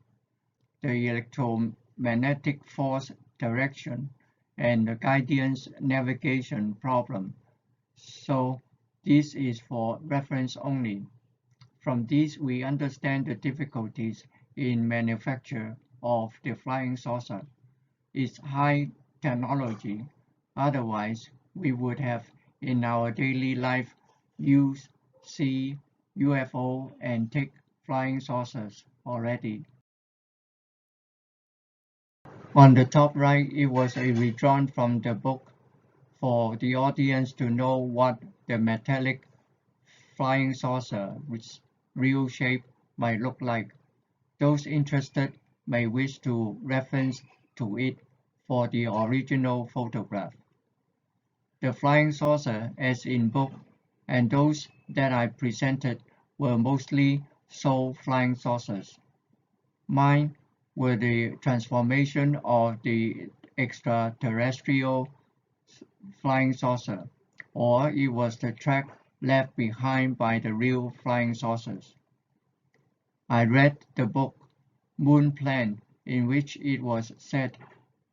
the electromagnetic force direction, and the guidance navigation problem. So this is for reference only. From this, we understand the difficulties in manufacture of the flying saucer. It's high technology, otherwise we would have in our daily life use, see UFO and take flying saucers already. On the top right, it was a redrawn from the book for the audience to know what the metallic flying saucer with real shape might look like. Those interested may wish to reference to it for the original photograph. The flying saucer, as in book, and those that I presented were mostly soul flying saucers. Mine were the transformation of the extraterrestrial flying saucer, or it was the track left behind by the real flying saucers. I read the book Moon Plan, in which it was said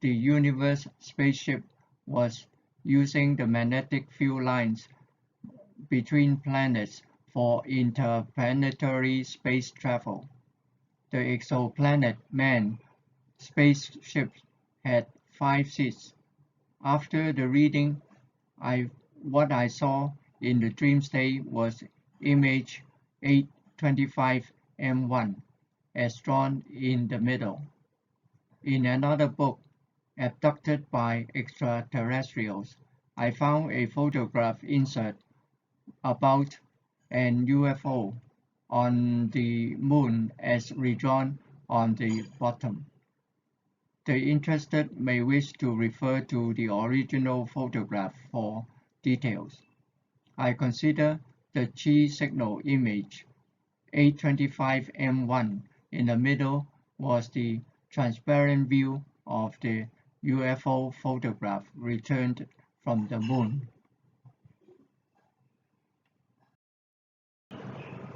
the universe spaceship was using the magnetic field lines between planets for interplanetary space travel. The exoplanet Man spaceship had 5 seats. After the reading, what I saw in the dream state was image 825M1, as drawn in the middle. In another book, Abducted by Extraterrestrials, I found a photograph insert about an UFO on the moon as redrawn on the bottom. The interested may wish to refer to the original photograph for details. I consider the Qi signal image 825M1 in the middle was the transparent view of the UFO photograph returned from the moon.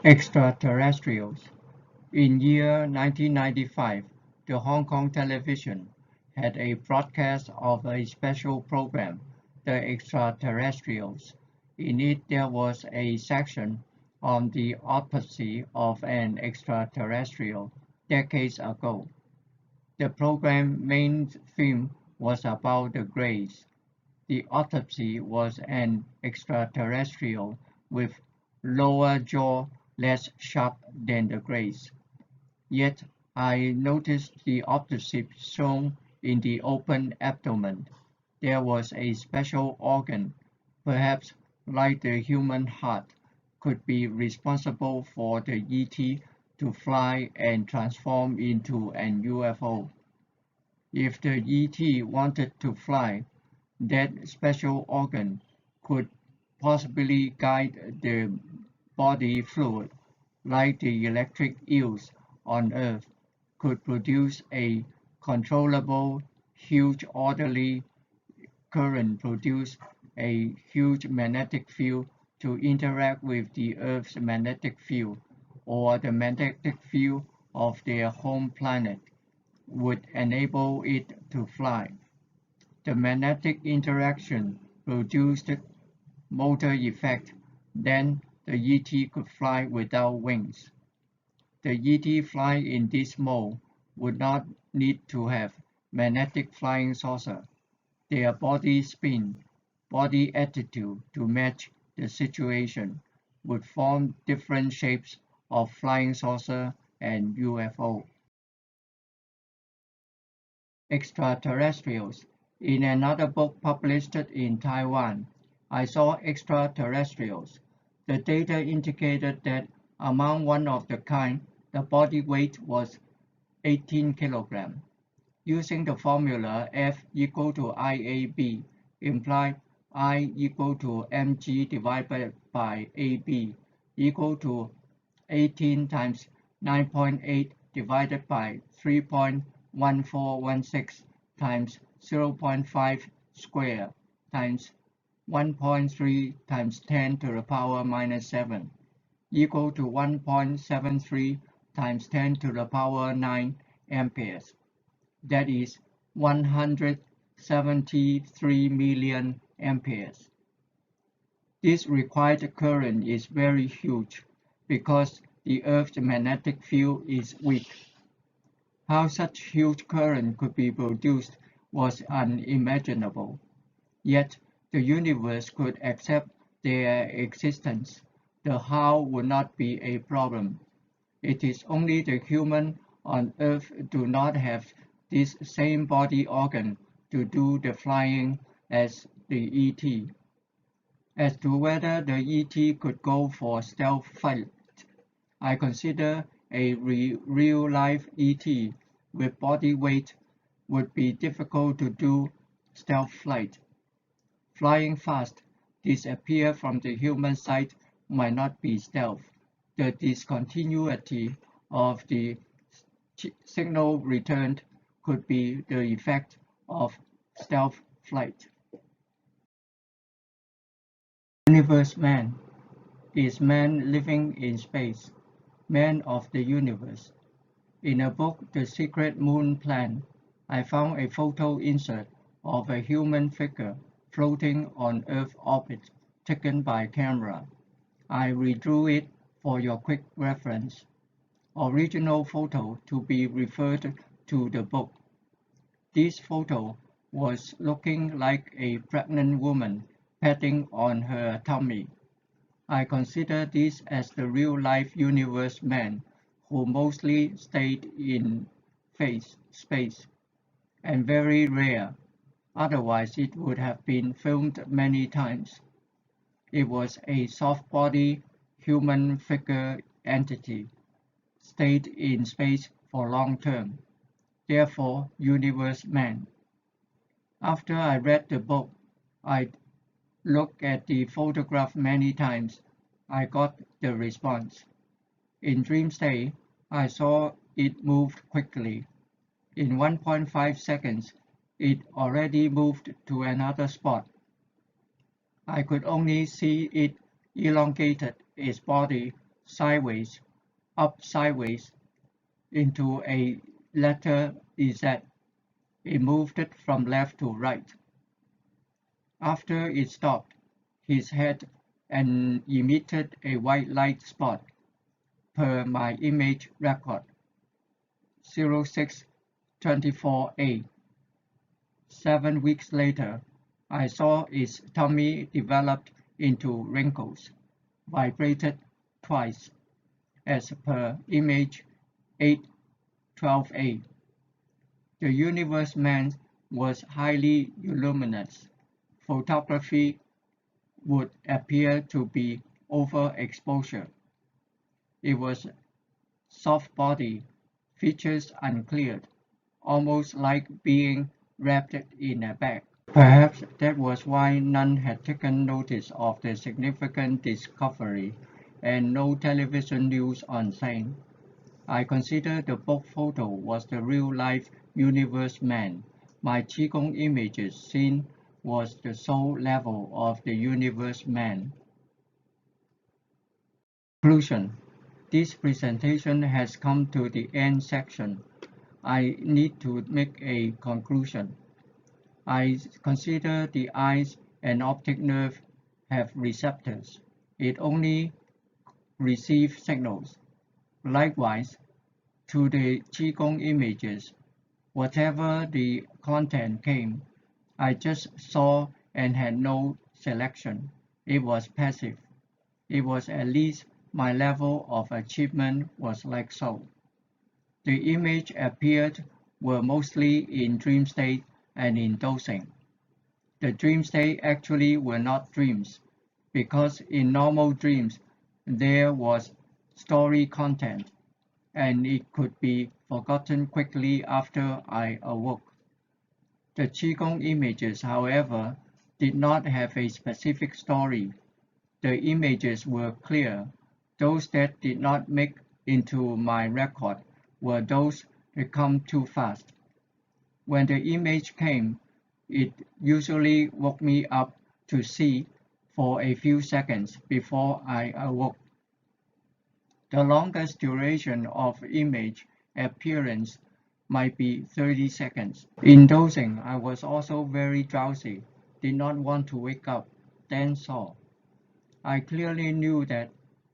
Extraterrestrials. In year 1995, the Hong Kong television had a broadcast of a special program, The Extraterrestrials. In it there was a section on the autopsy of an extraterrestrial decades ago. The program's main theme was about the Greys. The autopsy was an extraterrestrial with lower jaw less sharp than the Greys. Yet I noticed the autopsy shown in the open abdomen. There was a special organ, perhaps like the human heart, could be responsible for the ET to fly and transform into an UFO. If the ET wanted to fly, that special organ could possibly guide the body fluid, like the electric eels on Earth, could produce a controllable, huge orderly current, produce a huge magnetic field to interact with the Earth's magnetic field, or the magnetic field of their home planet, would enable it to fly. The magnetic interaction produced motor effect, then the ET could fly without wings. The ET flying in this mode would not need to have magnetic flying saucer. Their body spin, body attitude to match the situation would form different shapes of flying saucer and UFO. Extraterrestrials. In another book published in Taiwan, I saw extraterrestrials. The data indicated that among one of the kind, the body weight was 18 kilograms. Using the formula F equal to IAB implied I equal to mg divided by AB equal to 18 times 9.8 divided by 3.1416 times 0.5 squared times 1.3 times 10 to the power minus 7 equal to 1.73 times 10 to the power 9 amperes. That is 173 million amperes. This required current is very huge because the Earth's magnetic field is weak. How such huge current could be produced was unimaginable. Yet the universe could accept their existence. The how would not be a problem. It is only the human on Earth do not have this same body organ to do the flying as the ET. As to whether the ET could go for stealth flight, I consider a real-life ET with body weight would be difficult to do stealth flight. Flying fast, disappear from the human sight might not be stealth. The discontinuity of the signal returned could be the effect of stealth flight. Universe Man. Is man living in space? Man of the universe. In a book, The Secret Moon Plan, I found a photo insert of a human figure floating on Earth orbit taken by camera. I redrew it for your quick reference. Original photo to be referred to the book. This photo was looking like a pregnant woman patting on her tummy. I consider this as the real-life universe man who mostly stayed in space, and very rare, otherwise it would have been filmed many times. It was a soft-body, human figure entity, stayed in space for long term, therefore universe man. After I read the book, I looked at the photograph many times. I got the response. In dream state, I saw it moved quickly. In 1.5 seconds, it already moved to another spot. I could only see it elongated its body sideways, up sideways, into a letter Z. It moved it from left to right. After it stopped, his head and emitted a white light spot, per my image record 0624A. 7 weeks later, I saw its tummy developed into wrinkles, vibrated twice, as per image 812A. The universe man was highly luminous. Photography would appear to be overexposure. It was soft body, features uncleared, almost like being wrapped in a bag. Perhaps that was why none had taken notice of the significant discovery, and no television news on scene. I consider the book photo was the real-life universe man. My Qigong images scene was the soul level of the universe man. Conclusion. This presentation has come to the end section. I need to make a conclusion. I consider the eyes and optic nerve have receptors. It only receives signals. Likewise, to the Qigong images, whatever the content came, I just saw and had no selection. It was passive. It was at least my level of achievement was like so. The image appeared were mostly in dream state and in dosing. The dream state actually were not dreams, because in normal dreams there was story content, and it could be forgotten quickly after I awoke. The Qigong images, however, did not have a specific story. The images were clear. Those that did not make into my record were those that come too fast. When the image came, it usually woke me up to see for a few seconds before I awoke. The longest duration of image appearance might be 30 seconds. In dozing, I was also very drowsy, did not want to wake up, then saw. I clearly knew that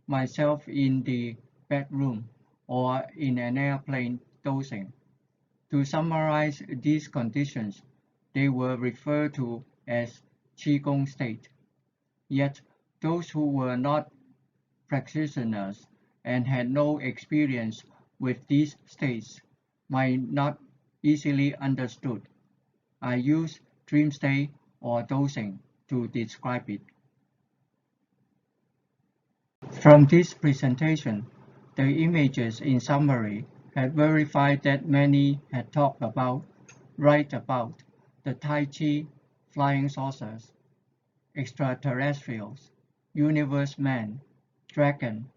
myself in the bedroom or in an airplane dozing. To summarize these conditions, they were referred to as Qigong state. Yet, those who were not practitioners and had no experience with these states might not easily understood. I use dream state or dosing to describe it. From this presentation, the images in summary had verified that many had talked about, write about, the Tai Chi, flying saucers, extraterrestrials, universe man, dragon,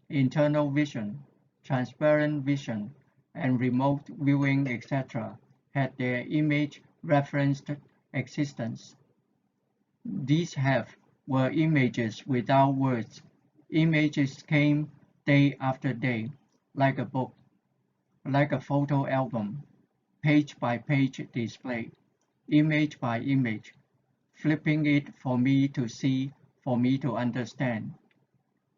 internal vision, transparent vision, and remote viewing, etc., had their image referenced existence. These were images without words. Images came day after day, like a book, like a photo album, page by page display, image by image, flipping it for me to see, for me to understand.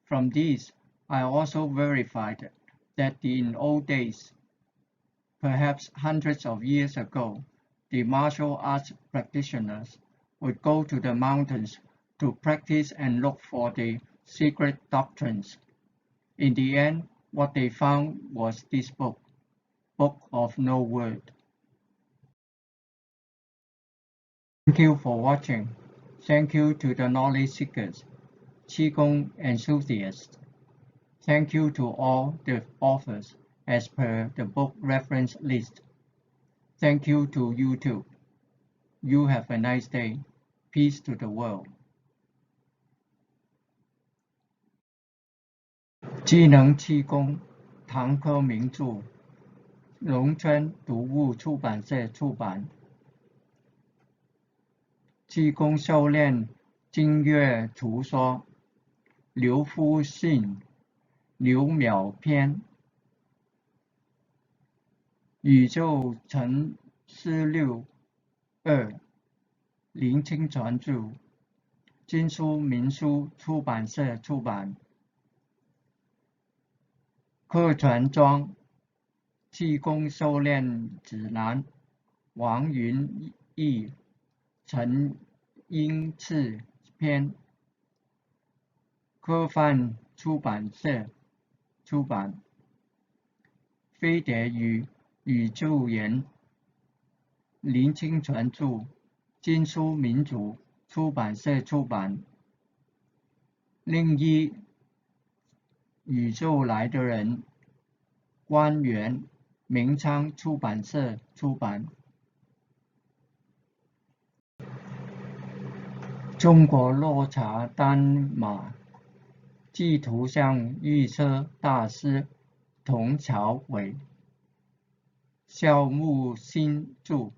From these, I also verified that in old days, perhaps hundreds of years ago, the martial arts practitioners would go to the mountains to practice and look for the secret doctrines. In the end, what they found was this book of no word. Thank you for watching. Thank you to the knowledge seekers, Qigong enthusiasts. Thank you to all the authors as per the book reference list. Thank you to YouTube. You have a nice day. Peace to the world. 技能气功堂科名著，龙川读物出版社出版。气功修炼精略图说，刘夫信，刘淼篇，宇宙陈思六二，林清传著，金书民书出版社出版。课传庄气功修炼指南，王云义、陈英次编，科范出版社出版。飞碟与宇宙人，林清传著，金书民主出版社出版。另一宇宙来的人，官员明昌出版社出版。中国落茶丹马记图像预测大师童朝伟，肖木新著，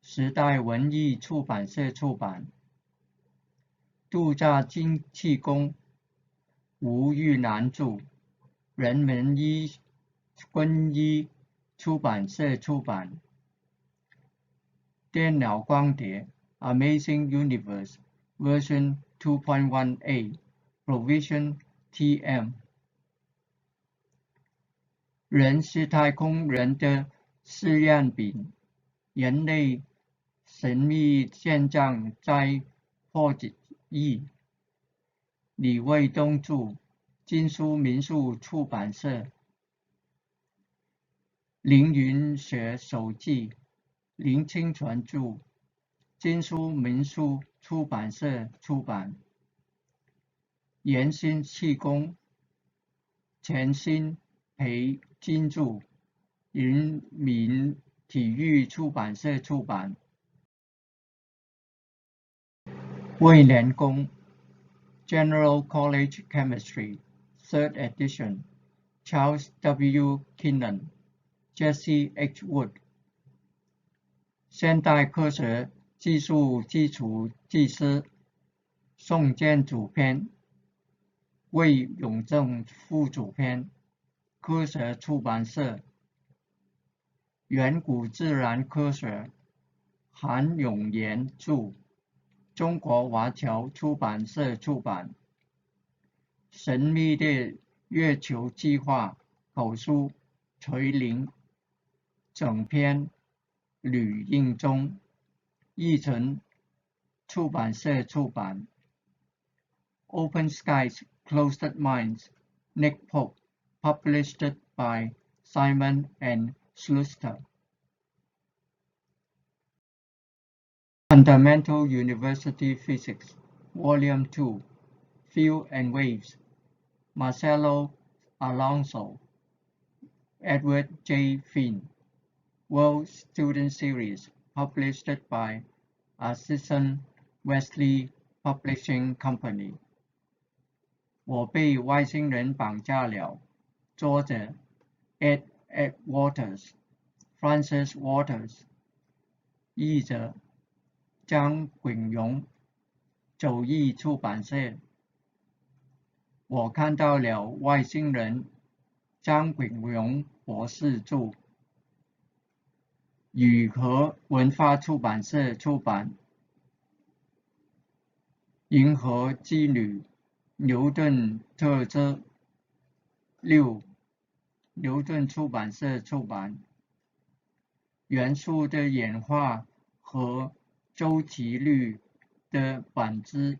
时代文艺出版社出版。度假精气功，吴玉南著，人民quân医出版社出版。电脑光碟 Amazing Universe Version 2.1a Provision TM。 人是太空人的试验品，人类神秘现象在破译。李卫东著，金书民宿出版社。凌云学手记，林清传著，金书民宿出版社出版。研心气功，钱新培金著，人民体育出版社出版。卫联功 General College Chemistry 3rd edition Charles W. Kinnan Jesse H. Wood 现代科学技术基础技师宋建主编，魏永正副主编，科学出版社。远古自然科学，韩永言著，中国华侨出版社出版。神秘的月球计划口述垂铃，整篇吕应中，译成出版社出版。Open Skies, Closed Minds, Nick Pope, published by Simon and Schuster. Fundamental University Physics, Volume 2, Field and Waves, Marcelo Alonso, Edward J. Finn, World Student Series, published by Assistant Wesley Publishing Company. 我被外星人绑架了。作者 Ed Waters, Francis Waters. 译者张炳荣，走艺出版社。我看到了外星人，张炳荣博士著，雨禾文化出版社出版。银河之旅牛顿特色6，牛顿出版社出版。元素的演化和周期率的本质，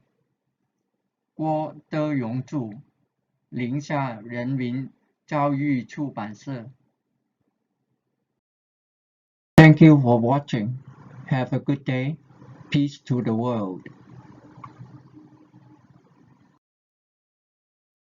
郭德荣著，宁夏人民教育出版社。Thank you for watching. Have a good day. Peace to the world.